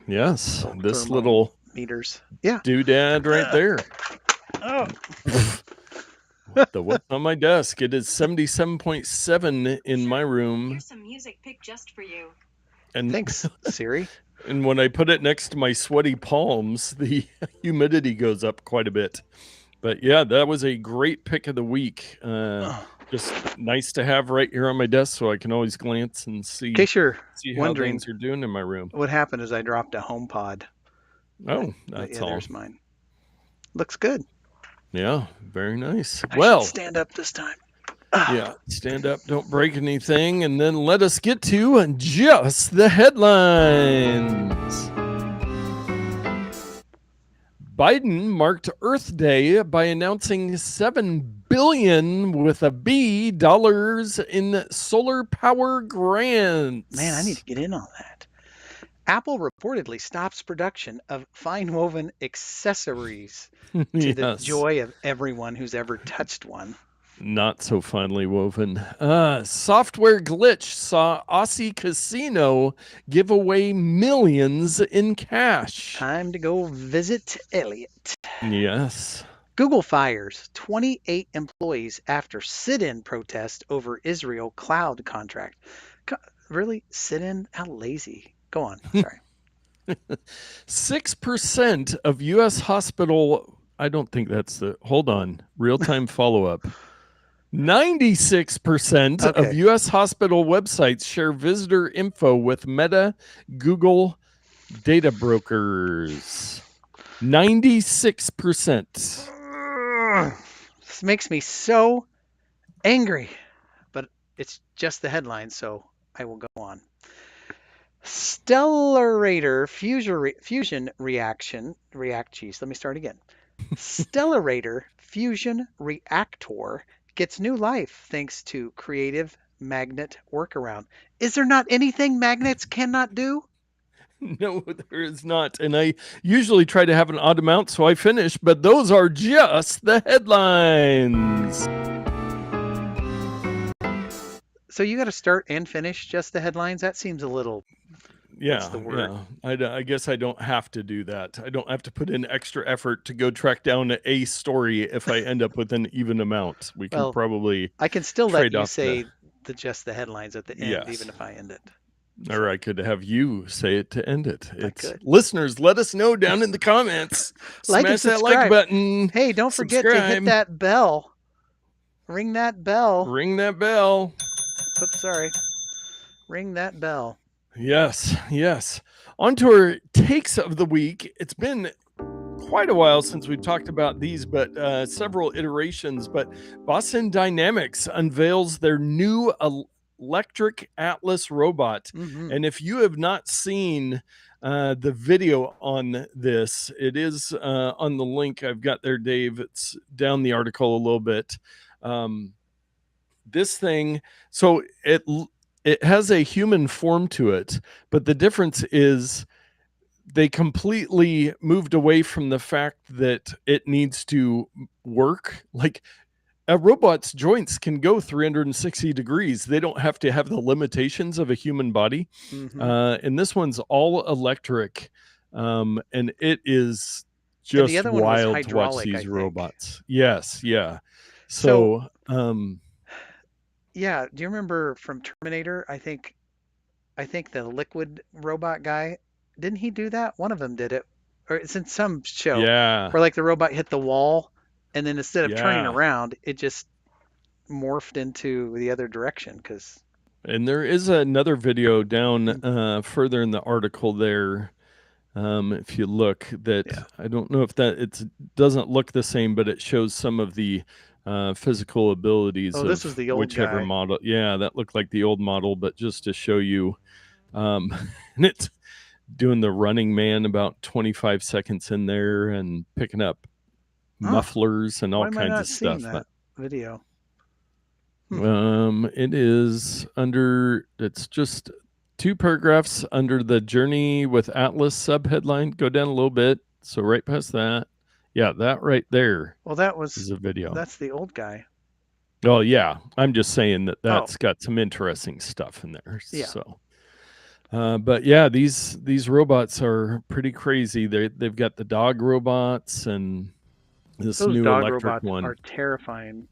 yes, Little this little thermometers. Yeah. doodad right there. Oh. What's on my desk? It is 77.7 in my room. Here's some music picked just for you. And Thanks, Siri. and when I put it next to my sweaty palms, the humidity goes up quite a bit. But yeah, that was a great pick of the week. Just nice to have right here on my desk so I can always glance and see In case you're how wondering things are doing in my room. what happened is I dropped a HomePod. Oh, But that's yeah, all. there's mine. Looks good. Yeah, very nice. I Well, should stand up this time. yeah, stand up, don't break anything, and then let us get to just the headlines. Biden marked Earth Day by announcing $7 billion with a B dollars in solar power grants. Man, I need to get in on that. Apple reportedly stops production of fine woven accessories to the Yes. joy of everyone who's ever touched one. Not so finely woven. Software glitch saw Aussie Casino give away millions in cash. Time to go visit Elliot. Yes. Google fires 28 employees after sit-in protest over Israel cloud contract. Really? Sit-in? How lazy. Go on. Sorry. 6% of U.S. hospital. I don't think that's the. Hold on. Real-time follow-up. 96% of Okay. U.S. hospital websites share visitor info with Meta, Google data brokers. 96%. This makes me so angry, but it's just the headline, so I will go on. Stellarator fusion reaction. Let me start again. Stellarator fusion reactor gets new life thanks to creative magnet workaround. Is there not anything magnets cannot do? No, there is not. And I usually try to have an odd amount, so I finish, but those are just the headlines. So you got to start and finish just the headlines? That seems a little. Yeah, What's the word? yeah. I guess I don't have to do that. I don't have to put in extra effort to go track down a story if I end up with an even amount. We can probably I can still let trade you off say just the headlines at the end, Yes. even if I end it. Or I could have you say it to end it. could. Listeners, let us know down in the comments. Like and Smash that like subscribe. button. Hey, don't forget to hit that bell. Ring that bell. Ring that bell. Oops, sorry. Ring that bell. Yes, yes. On to our takes of the week. It's been quite a while since we've talked about these, but several iterations. But Boston Dynamics unveils their new electric Atlas robot. Mm-hmm. And if you have not seen the video on this, it is on the link I've got there, Dave. It's down the article a little bit. This thing, so it has a human form to it, but the difference is they completely moved away from the fact that it needs to work. Like a robot's joints can go 360 degrees. They don't have to have the limitations of a human body. Mm-hmm. And this one's all electric. And it is And the just other one was wild to watch hydraulic, I these think. robots. Yes, yeah. So yeah, do you remember from Terminator? I think the liquid robot guy, didn't he do that? One of them did it. Or it's in some show yeah, where like the robot hit the wall and then instead of turning yeah. around, it just morphed into the other direction because And there is another video down further in the article there. If you look, that I don't know if that it doesn't look the same, but it shows some of the physical abilities Oh, of this was the old whichever guy. model. Yeah, that looked like the old model, but just to show you, and it's doing the Running Man about 25 seconds in there and picking up mufflers and all Why am I kinds not of stuff. seeing that video? It is under. It's just 2 paragraphs under the Journey with Atlas subheadline. Go down a little bit. So right past that. Yeah, that right there. Well, that was is a video. That's the old guy. Oh yeah, I'm just saying that that's got some interesting stuff in there. Yeah. So, but yeah, these robots are pretty crazy. They've got the dog robots and this Those new dog electric robots one. are terrifying.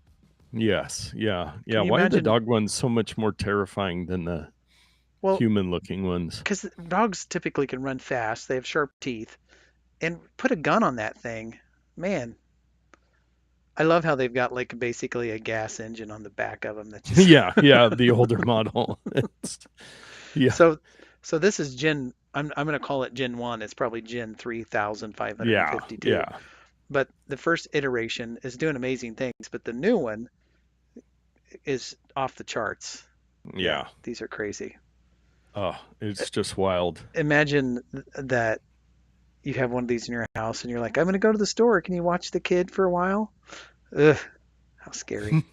Yes, yeah. Can you Why are the imagine- dog ones so much more terrifying than the human-looking ones? Because dogs typically can run fast. They have sharp teeth. And put a gun on that thing. Man. I love how they've got like basically a gas engine on the back of them. That just yeah, the older model. Yeah. So this is Gen. I'm going to call it Gen 1. It's probably Gen 3552. Yeah. But the first iteration is doing amazing things, but the new one is off the charts. Yeah. These are crazy. Oh, it's just wild. Imagine that you have one of these in your house and you're like, I'm going to go to the store. Can you watch the kid for a while? Ugh, how scary.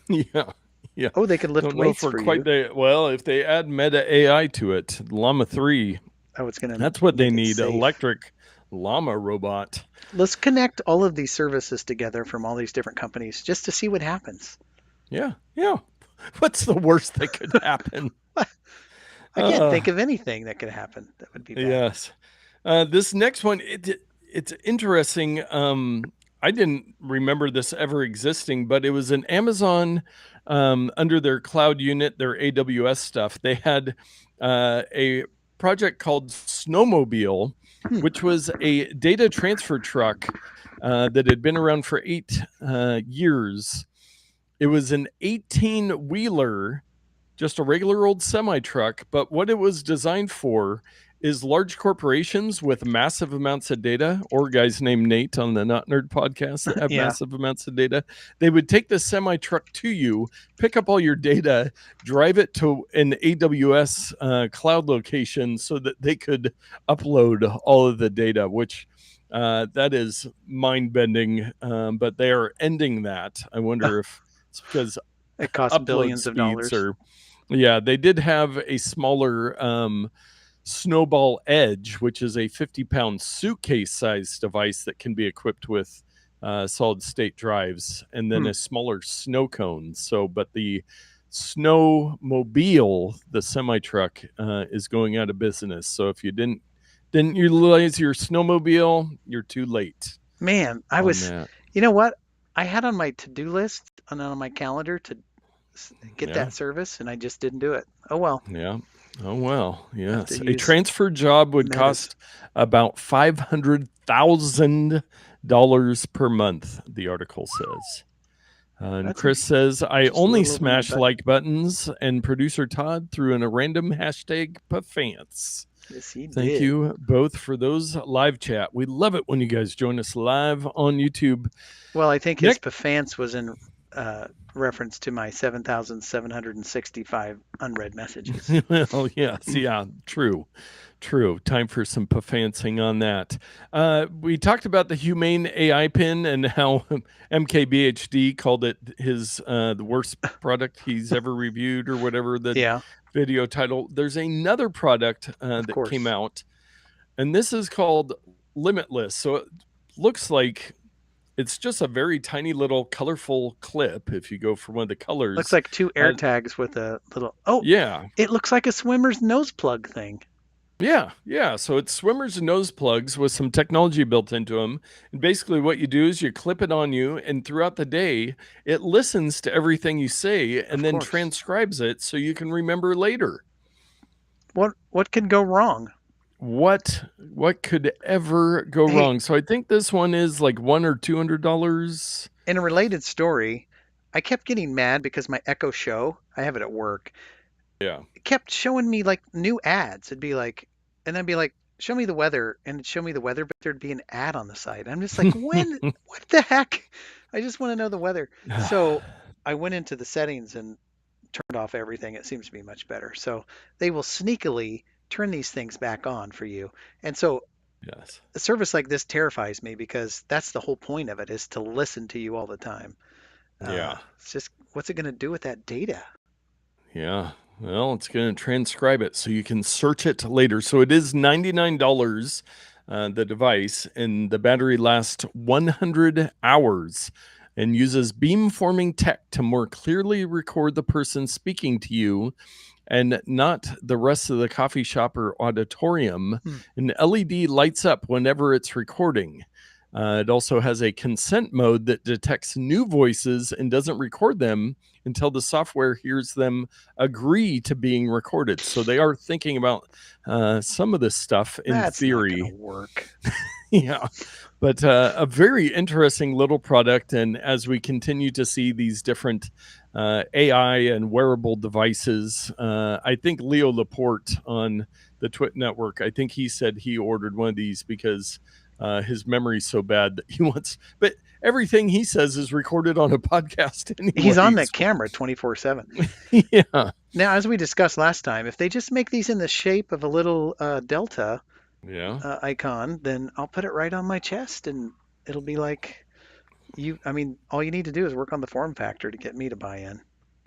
Yeah. Yeah. Oh, they can lift Don't know if weights we're for quite you. there. Well, if they add Meta AI to it, Llama 3, Oh, it's going to that's what they make it need. safe. Electric llama robot. Let's connect all of these services together from all these different companies just to see what happens. Yeah. Yeah. What's the worst that could happen? I can't Uh, think of anything that could happen that would be bad. yes. This next one, it's interesting. I didn't remember this ever existing, but it was an Amazon under their cloud unit, their AWS stuff. They had a project called Snowmobile, Hmm. which was a data transfer truck that had been around for 8 years. It was an 18-wheeler, just a regular old semi truck. But what it was designed for is large corporations with massive amounts of data, or guys named Nate on the Not Nerd podcast that have Yeah. massive amounts of data. They would take the semi truck to you, pick up all your data, drive it to an AWS cloud location so that they could upload all of the data, which that is mind bending. But they are ending that. I wonder if it's because It costs upload billions of speeds dollars. are, yeah, they did have a smaller Snowball Edge, which is a 50-pound suitcase sized device that can be equipped with solid state drives, and then a smaller snow cone. So, but the Snowmobile, the semi truck, is going out of business. So if you didn't utilize your Snowmobile, you're too late Man, on that. you know what? I had on my to-do list and on my calendar to get Yeah. that service, and I just didn't do it. Oh well. Yeah. Oh well. Yes. A use transfer job would Metas. cost about $500,000 per month, the article says. And That's Chris says, I just a only little over my smash butt. like buttons, and producer Todd threw in a random hashtag pafants. Yes, he Thank did. you both for those live chat. We love it when you guys join us live on YouTube. Well, I think his pafants was in reference to my 7,765 unread messages. Well, yes, yeah, true. Time for some pafancing on that. We talked about the humane AI pin and how MKBHD called it his the worst product he's ever reviewed, or whatever the Yeah, video title. There's another product that course. came out, and this is called Limitless. So it looks like it's just a very tiny little colorful clip. If you go for one of the colors, looks like two air tags with a little. Oh, yeah, it looks like a swimmer's nose plug thing. yeah. So it's swimmers and nose plugs with some technology built into them. And basically, what you do is you clip it on you, and throughout the day, it listens to everything you say and then transcribes it so you can remember later. What could go wrong? What could ever go wrong? So I think this one is like $100 or $200. In a related story, I kept getting mad because my Echo Show, I have it at work. Yeah. It kept showing me like new ads. It'd be like, and I'd be like, show me the weather, and it'd show me the weather, but there'd be an ad on the side. I'm just like, what the heck? I just want to know the weather. So I went into the settings and turned off everything. It seems to be much better. So they will sneakily turn these things back on for you. And so yes, a service like this terrifies me because that's the whole point of it, is to listen to you all the time. Yeah. It's just, what's it going to do with that data? Yeah. Well, it's going to transcribe it so you can search it later. So it is $99, the device, and the battery lasts 100 hours and uses beamforming tech to more clearly record the person speaking to you and not the rest of the coffee shop or auditorium. An LED lights up whenever it's recording. It also has a consent mode that detects new voices and doesn't record them until the software hears them agree to being recorded. So they are thinking about some of this stuff in theory. That's not gonna work. Yeah, but a very interesting little product. And as we continue to see these different AI and wearable devices, I think Leo Laporte on the Twit network, I think he said he ordered one of these because his memory's so bad that he wants, but everything he says is recorded on a podcast anyway. He's on that camera 24/7. Yeah. Now, as we discussed last time, if they just make these in the shape of a little delta, Yeah. icon, then I'll put it right on my chest, and it'll be like I mean, all you need to do is work on the form factor to get me to buy in.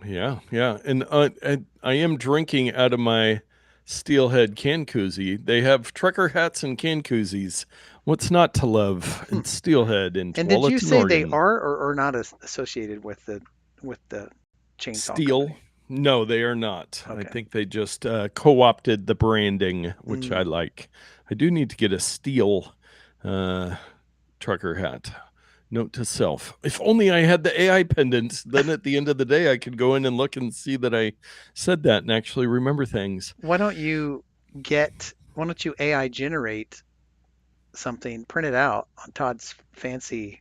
Yeah. Yeah. And I am drinking out of my steelhead can koozie. They have trucker hats and can koozies. What's not to love in steelhead in And did you Tualatin, say they Oregon? are or not associated with the chainsaw Steel? company? No, they are not. I Okay. think they just co-opted the branding, which I Mm. like. I do need to get a steel uh, trucker hat. Note to self: if only I had the AI pendant, then at the end of the day I could go in and look and see that I said that and actually remember things. Why don't you AI generate something, print it out on Todd's fancy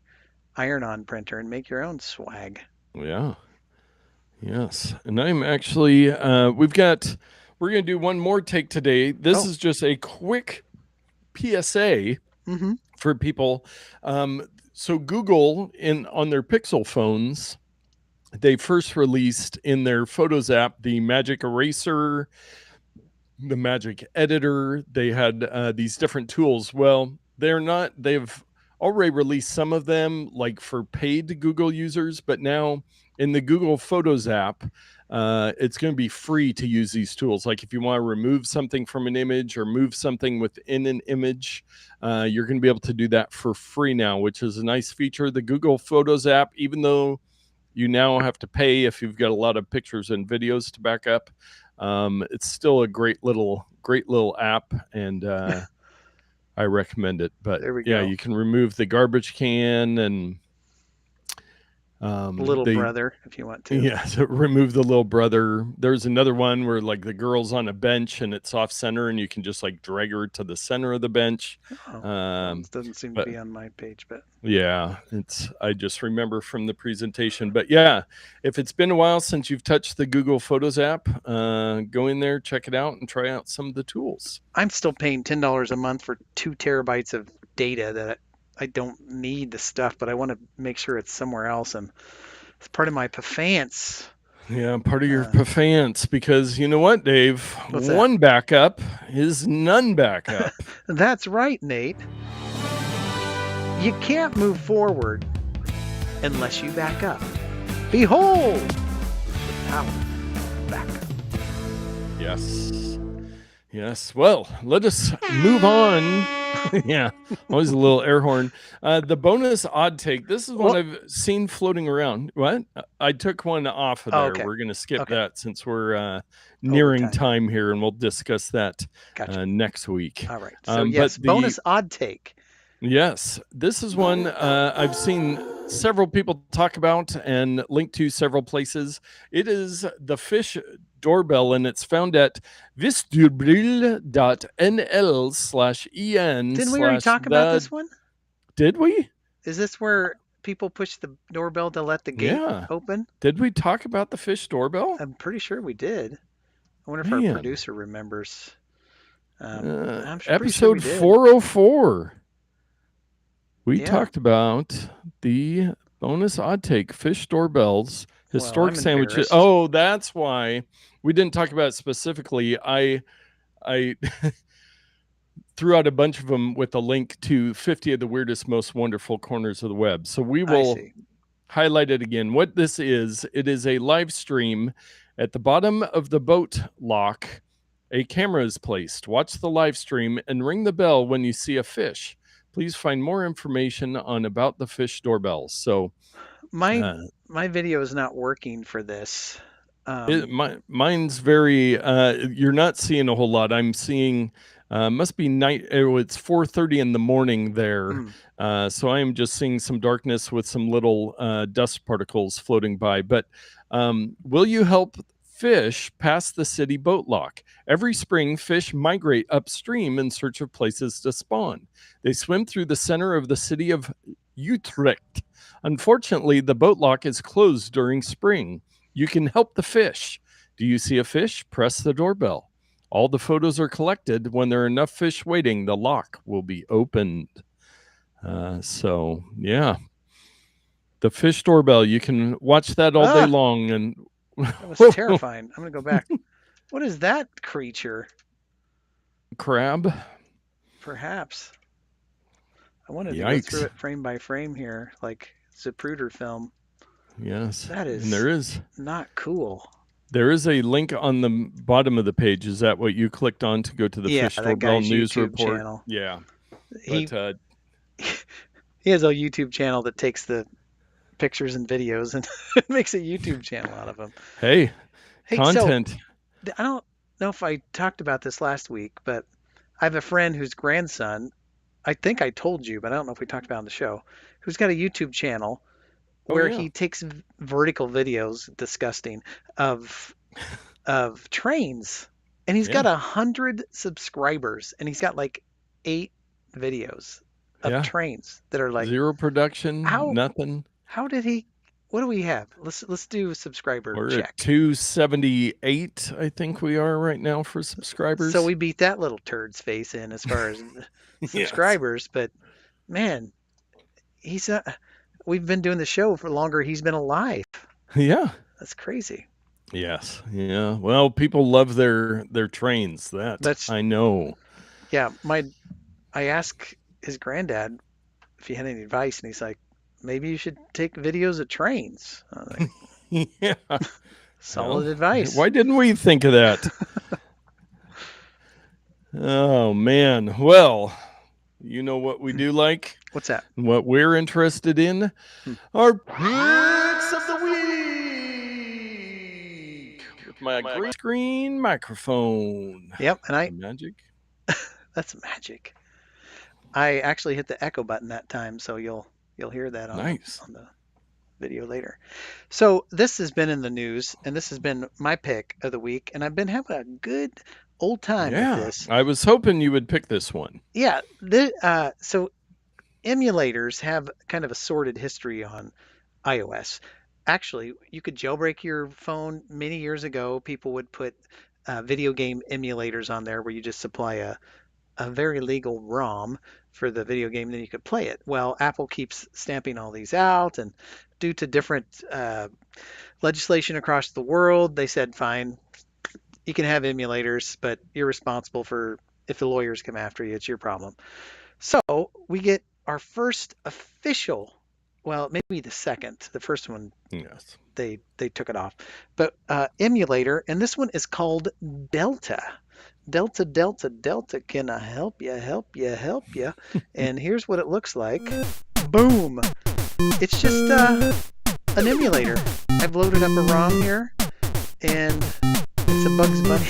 iron-on printer, and make your own swag? Yeah. Yes. And I'm actually we're going to do one more take today. This Oh. is just a quick PSA Mm-hmm. for people. So Google on their Pixel phones, they first released in their Photos app the Magic Eraser, the Magic Editor. They had these different tools. Well, they've already released some of them like for paid Google users, but now in the Google Photos app, it's going to be free to use these tools. Like if you want to remove something from an image or move something within an image, you're going to be able to do that for free now, which is a nice feature. The Google Photos app, even though you now have to pay if you've got a lot of pictures and videos to back up, it's still a great little app, and I recommend it. But There we yeah, go. you can remove the garbage can and Little they brother, if you want to. yeah, to remove the little brother. There's another one where like the girl's on a bench and it's off center and you can just like drag her to the center of the bench. Oh, well, it doesn't seem to But be on my page, but yeah, I just remember from the presentation. But yeah, if it's been a while since you've touched the Google Photos app, go in there, check it out, and try out some of the tools. I'm still paying $10 a month for 2 terabytes of data that I don't need the stuff, but I want to make sure it's somewhere else, and it's part of my pafance. Yeah, part of your Uh, pafance, because you know what, Dave? what's that? One backup is none backup. That's right, Nate. You can't move forward unless you back up. Behold the power of backup. Yes. Yes. Well, let us move on. Yeah, always a little air horn. The bonus odd take. This is one I've seen floating around. What? I took one off of there. Okay. We're going to skip Okay. that since we're nearing time here, and we'll discuss that Gotcha. next week. All right. So yes, bonus odd take. Yes, this is one I've seen several people talk about and linked to several places. It is the fish doorbell, and it's found at visdoorbell.nl/en. Didn't we already talk about this one? Did we? Is this where people push the doorbell to let the gate open? Did we talk about the fish doorbell? I'm pretty sure we did. I wonder if our producer remembers. I'm episode 404. We talked about the bonus odd take, fish doorbells, historic sandwiches. Oh, that's why we didn't talk about it specifically. I threw out a bunch of them with a link to 50 of the weirdest, most wonderful corners of the web. So we will highlight it again. What this is, it is a live stream. At the bottom of the boat lock, a camera is placed. Watch the live stream and ring the bell when you see a fish. Please find more information on about the fish doorbells. So my video is not working for this. Mine's very you're not seeing a whole lot. I'm seeing must be night. It's 4:30 in the morning there. So I am just seeing some darkness with some little dust particles floating by. But will you help fish pass the city boat lock? Every spring, fish migrate upstream in search of places to spawn. They swim through the center of the city of Utrecht. Unfortunately, the boat lock is closed during spring. You can help the fish. Do you see a fish? Press the doorbell. All the photos are collected. When there are enough fish waiting, the lock will be opened. So, yeah. The fish doorbell. You can watch that all day long. And that was terrifying. I'm going to go back. What is that creature? Crab. Perhaps. I wanted to go through Yikes. it frame by frame here, like Zapruder film. Yes. That And is there is not cool. a link on the bottom of the page. Is that what you clicked on to go to the Yeah, fish that doorbell guy's news YouTube report? channel. Yeah. He But he has a YouTube channel that takes the pictures and videos and makes a YouTube channel out of them. hey, Hey, so content. I don't know if I talked about this last week, but I have a friend whose grandson, I think I told you, but I don't know if we talked about it on the show, who's got a YouTube channel Oh where yeah. he takes vertical videos, disgusting, of trains, and he's got Yeah. 100 subscribers, and he's got like 8 videos of Yeah. trains that are like, Zero production, how nothing. how did he? What do we have? Let's do a subscriber We're at check. 278, I think we are right now for So subscribers. we beat that little turd's face in as far as Yes. subscribers, but man, he's we've been doing the show for longer. He's been alive. Yeah. That's crazy. Yes. Yeah. Well, people love their trains. That That's I know. yeah. I asked his granddad if he had any advice, and he's like, maybe you should take videos of trains. I was like, Yeah. solid Well, advice. why didn't we think of that? Oh man. Well, you know what we do like? What's that? What we're interested in? Hmm. Our picks of the week with my green screen microphone. Yep, and Magic. that's magic. I actually hit the echo button that time, so you'll hear that on Nice. the video later. So this has been in the news, and this has been my pick of the week, and I've been having a good old time with this. I was hoping you would pick this one. Yeah, so emulators have kind of a sordid history on iOS. Actually, you could jailbreak your phone many years ago. People would put video game emulators on there where you just supply a very legal ROM for the video game, then you could play it. Well, Apple keeps stamping all these out, and due to different legislation across the world, they said, fine, you can have emulators, but you're responsible for if the lawyers come after you, it's your problem. So we get our first official, well, maybe the second. The first one, Yes. they took it off, but emulator, and this one is called Delta. Delta, Delta, Delta, can I help you, help you, help you? And here's what it looks like. Boom! It's just an emulator. I've loaded up a ROM here, and it's a Bugs Bunny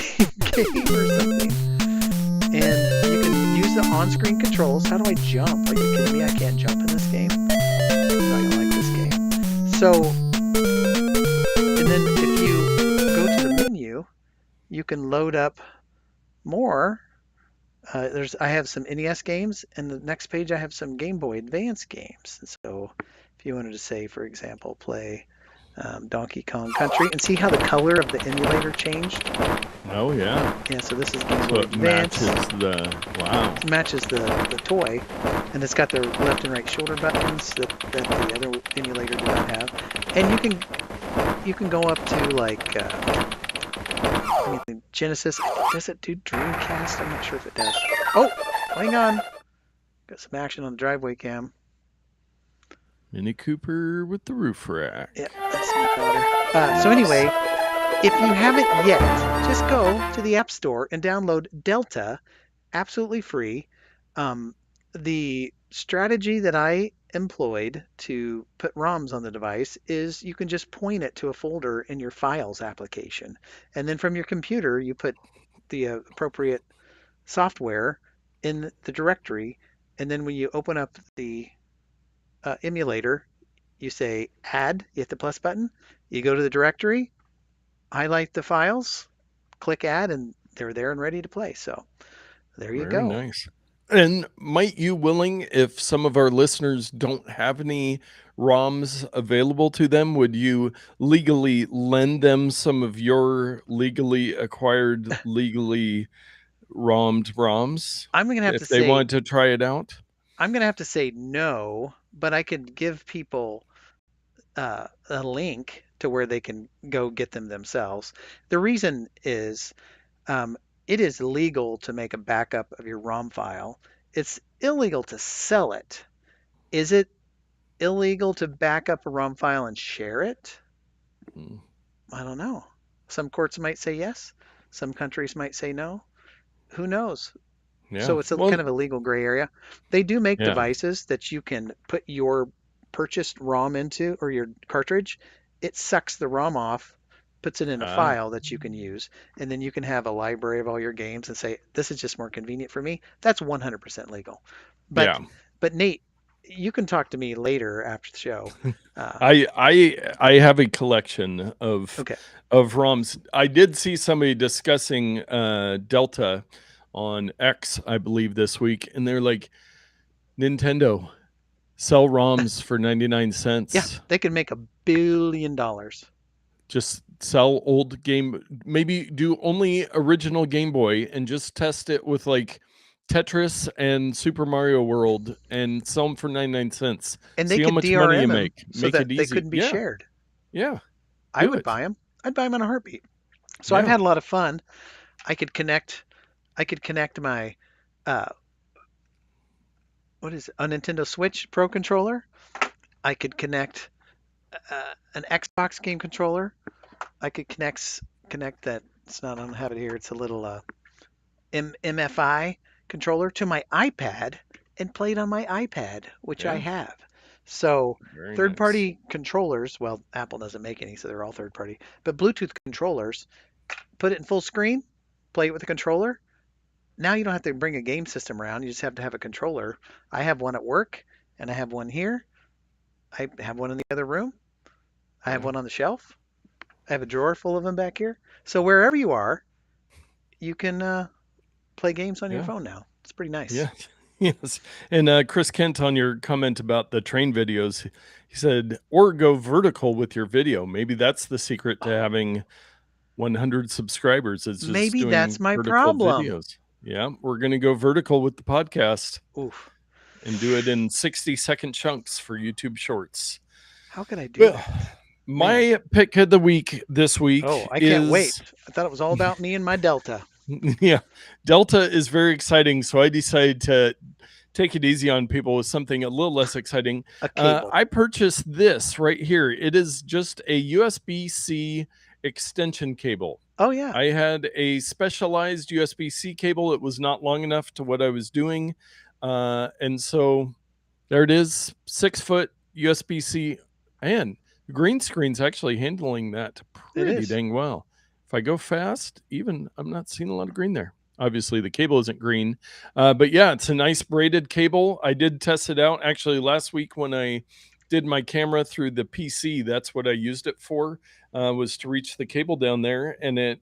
game or something. And you can use the on-screen controls. How do I jump? Are you kidding me? I can't jump in this game. I don't like this game. So, and then if you go to the menu, you can load up more. I have some NES games, and the next page I have some Game Boy Advance games. So if you wanted to say, for example, play Donkey Kong Country, and see how the color of the emulator changed? Oh yeah. Yeah, so this is Game Boy So it Advance. matches the wow. It matches the toy, and it's got the left and right shoulder buttons that the other emulator did not have. And you can go up to like Genesis. Does it do Dreamcast? I'm not sure if it does. Oh, hang on. Got some action on the driveway cam. Mini Cooper with the roof rack. Yeah, that's my daughter. So anyway, if you haven't yet, just go to the App Store and download Delta, absolutely free. The strategy that I employed to put ROMs on the device is you can just point it to a folder in your Files application. And then from your computer, you put the appropriate software in the directory. And then when you open up the emulator, you say add, you hit the plus button, you go to the directory, highlight the files, click add, and they're there and ready to play. So there you Very go. nice. And might you willing, if some of our listeners don't have any ROMs available to them, would you legally lend them some of your legally acquired, legally ROMmed ROMs I'm going to have to if they say, wanted to try it out? I'm going to have to say no, but I could give people a link to where they can go get them themselves. The reason is it is legal to make a backup of your ROM file It's illegal to sell it. Is it illegal to back up a ROM file and share it? Mm. I don't know. Some courts might say yes. Some countries might say no. Who knows? Yeah. So it's a kind Well, of a legal gray area. They do make yeah. devices that you can put your purchased ROM into, or your cartridge. It sucks the ROM off, puts it in a Ah, file that you can use, and then you can have a library of all your games and say, this is just more convenient for me. That's 100% legal. But yeah. but Nate, you can talk to me later after the show. Uh, I have a collection okay. of ROMs. I did see somebody discussing Delta on X, I believe, this week, and they're like, Nintendo, sell ROMs for 99 Yeah, cents. they could make $1 billion. Just sell old game, maybe do only original Game Boy and just test it with like Tetris and Super Mario World and sell them for 99 cents. And they See how could much money you DRM them make. so Make that it they easy. couldn't be Yeah. shared. Yeah. I Do would it. buy them. I'd buy them in a heartbeat. So I've Yeah. had a lot of fun. I could connect. I could connect my uh, what is it? A Nintendo Switch Pro controller. I could connect an Xbox game controller. I could connect that. It's not. I don't have it here. It's a little MFI controller to my iPad and play it on my iPad, which I Yeah. have. So Very nice. third-party controllers. Well, Apple doesn't make any, so they're all third-party. But Bluetooth controllers, put it in full screen, play it with a controller. Now you don't have to bring a game system around. You just have to have a controller. I have one at work, and I have one here. I have one in the other room. I have Yeah. one on the shelf. I have a drawer full of them back here. So wherever you are, you can play games on your Yeah. phone now. It's pretty nice. Yeah. Yes. And Chris Kent, on your comment about the train videos, he said, or go vertical with your video. Maybe that's the secret to having 100 subscribers. It's just Maybe that's doing my vertical problem. videos. Yeah. We're going to go vertical with the podcast Oof. and do it in 60-second chunks for YouTube Shorts. How could I do Well, that? Man. my pick of the week this Oh, week I can't wait. is I thought it was all about me and my Delta. yeah, Delta is very exciting. So I decided to take it easy on people with something a little less exciting. A cable. I purchased this right here. It is just a USB-C extension cable. Oh, yeah. I had a specialized USB-C cable. It was not long enough to what I was doing. And so there it is, 6-foot USB-C. And the green screen's actually handling that It pretty is. dang well. If I go fast, even I'm not seeing a lot of green there. Obviously, the cable isn't green. But yeah, it's a nice braided cable. I did test it out actually last week when I did my camera through the PC. That's what I used it for, was to reach the cable down there. And it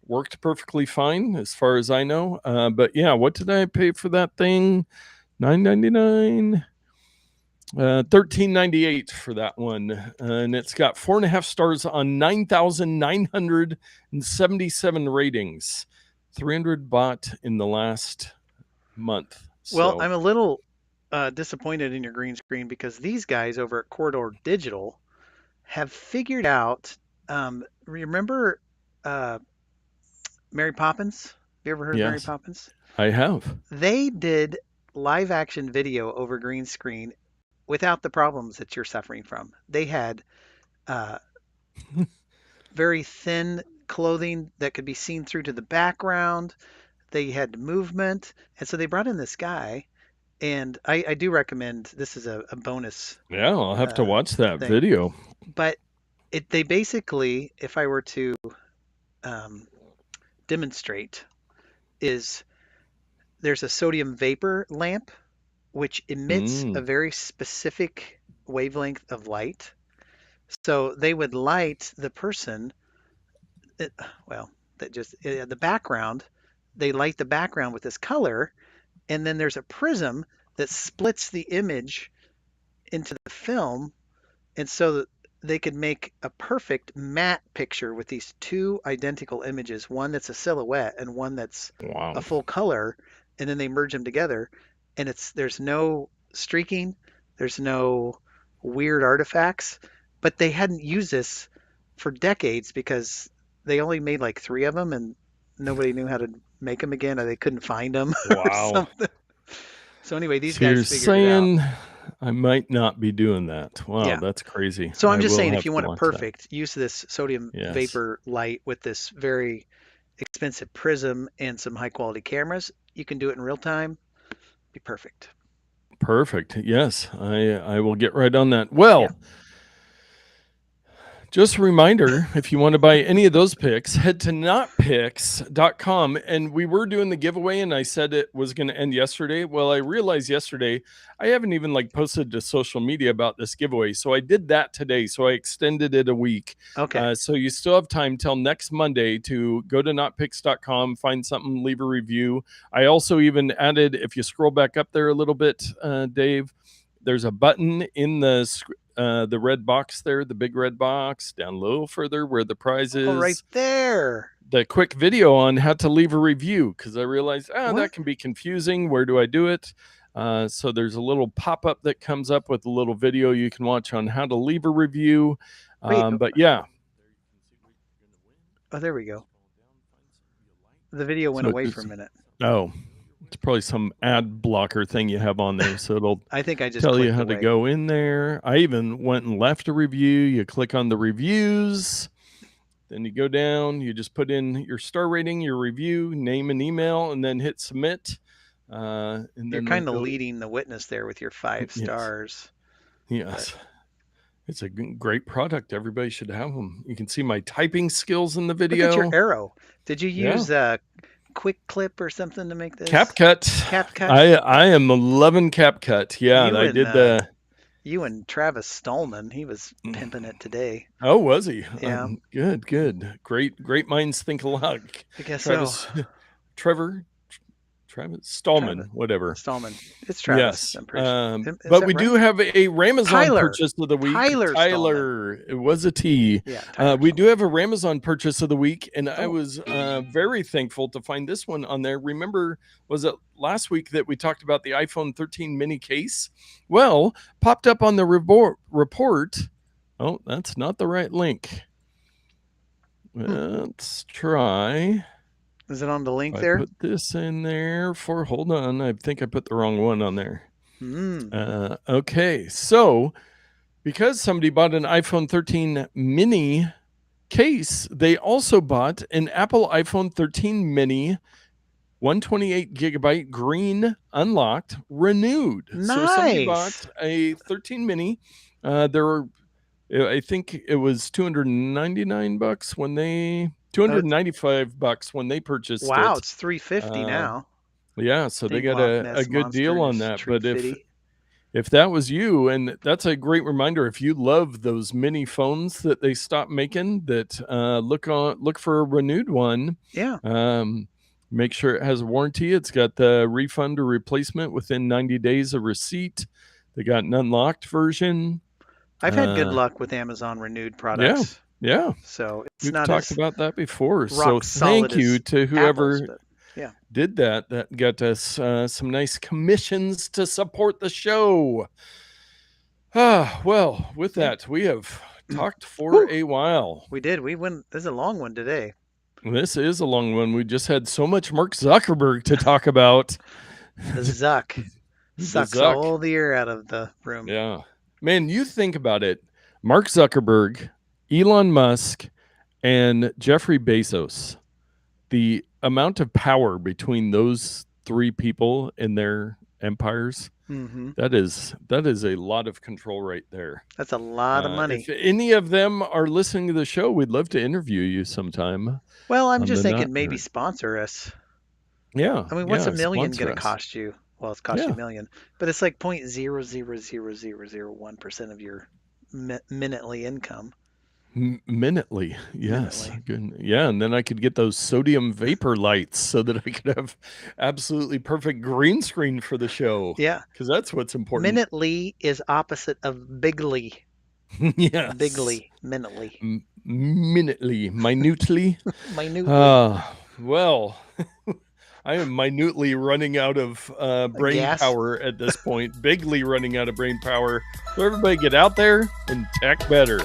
worked perfectly fine as far as I know. But yeah, what did I pay for that thing? $9.99. $13.98 for that one, and it's got 4.5 stars on 9,977 ratings. 300 bought in the last month. Well, So I'm a little disappointed in your green screen because these guys over at Corridor Digital have figured out. Remember Mary Poppins? Have you ever heard of Mary yes, Poppins? I have. They did live action video over green screen without the problems that you're suffering from. They had uh, very thin clothing that could be seen through to the background. They had movement, and so they brought in this guy. And I do recommend this is a bonus Yeah, I'll have to uh, watch that thing. video. But they basically, if I were to um, demonstrate, is there's a sodium vapor lamp which emits a Mm, very specific wavelength of light. So they would light the person, it, well, that just the background. They light the background with this color, and then there's a prism that splits the image into the film, and so that they could make a perfect matte picture with these two identical images, one that's a silhouette and one that's a wow. full color, and then they merge them together, and there's no streaking, there's no weird artifacts, but they hadn't used this for decades because they only made like 3 of them and nobody knew how to make them again, or they couldn't find them or Wow. something. So anyway, these So you're guys figured it out. saying I might not be doing that. Wow, Yeah. that's crazy. So I'm I just will saying, have if you to want it watch that. perfect, use this sodium Yes. vapor light with this very expensive prism and some high quality cameras. You can do it in real time. Be perfect. Perfect. Yes, I will get right on that. Well, Yeah. just a reminder, if you want to buy any of those picks, head to notpicks.com. And we were doing the giveaway, and I said it was going to end yesterday. Well, I realized yesterday I haven't even posted to social media about this giveaway. So I did that today. So I extended it a week. Okay. So you still have time till next Monday to go to notpicks.com, find something, leave a review. I also even added, if you scroll back up there a little bit, Dave, there's a button in the red box there, the big red box down low further where the prize is. Oh, right there. The quick video on how to leave a review, because I realized What? that can be confusing. Where do I do it? So there's a little pop-up that comes up with a little video you can watch on how to leave a review. But yeah. Oh, there we go. The video went away for a minute. Oh, it's probably some ad blocker thing you have on there, so it'll I think I just tell you how away. to go in there. I even went and left a review. You click on the reviews, then you go down, you just put in your star rating, your review, name and email, and then hit submit. And you're kind of leading the witness there with your 5 stars. Yes. It's a great product. Everybody should have them. You can see my typing skills in the video. Look at your arrow. Did you use Quick Clip or something to make this? CapCut. CapCut. I am loving CapCut. Yeah, I did the. You and Travis Stallman, he was pimping it today. Oh, was he? Yeah. Good. Great minds think alike. I guess Travis, so. Travis Stallman, whatever. Stallman. It's Travis. Yes. I'm pretty sure. But we do have a Ramazon purchase of the week. Tyler. It was a T. Yeah, we do have a Ramazon purchase of the week, and I was very thankful to find this one on there. Remember, was it last week that we talked about the iPhone 13 mini case? Well, popped up on the report. Oh, that's not the right link. Let's try. Is it on the link there? I put this in there hold on. I think I put the wrong one on there. Okay. So because somebody bought an iPhone 13 mini case, they also bought an Apple iPhone 13 mini 128 gigabyte green unlocked renewed. Nice. So somebody bought a 13 mini. I think it was $299 when they $295 when they purchased it. Wow, it's $350 now. Yeah, so they got a good deal on that. But if that was you, and that's a great reminder, if you love those mini phones that they stopped making, that look for a renewed one. Yeah. Make sure it has a warranty. It's got the refund or replacement within 90 days of receipt. They got an unlocked version. I've had good luck with Amazon renewed products. Yeah. So we've talked about that before. So thank you to whoever did that. That got us some nice commissions to support the show. Well, with that, we have talked for a while. We did. This is a long one today. This is a long one. We just had so much Mark Zuckerberg to talk about. The Zuck. Sucks all the air out of the room. Yeah. Man, you think about it. Mark Zuckerberg, Elon Musk, and Jeffrey Bezos. The amount of power between those 3 people in their empires, that is a lot of control right there. That's a lot of money. If any of them are listening to the show, we'd love to interview you sometime. Well, I'm just thinking maybe sponsor us. Yeah. I mean, what's $1 million going to cost you? Well, it's cost you $1 million, but it's like 0.00001% of your minutely income. Minutely, yes. Yeah, and then I could get those sodium vapor lights so that I could have absolutely perfect green screen for the show. Yeah. Because that's what's important. Minutely is opposite of bigly. Yes. Bigly, minutely. Minutely, minutely. Minutely. Well, I am minutely running out of brain power at this point. Bigly running out of brain power. So everybody get out there and tech better.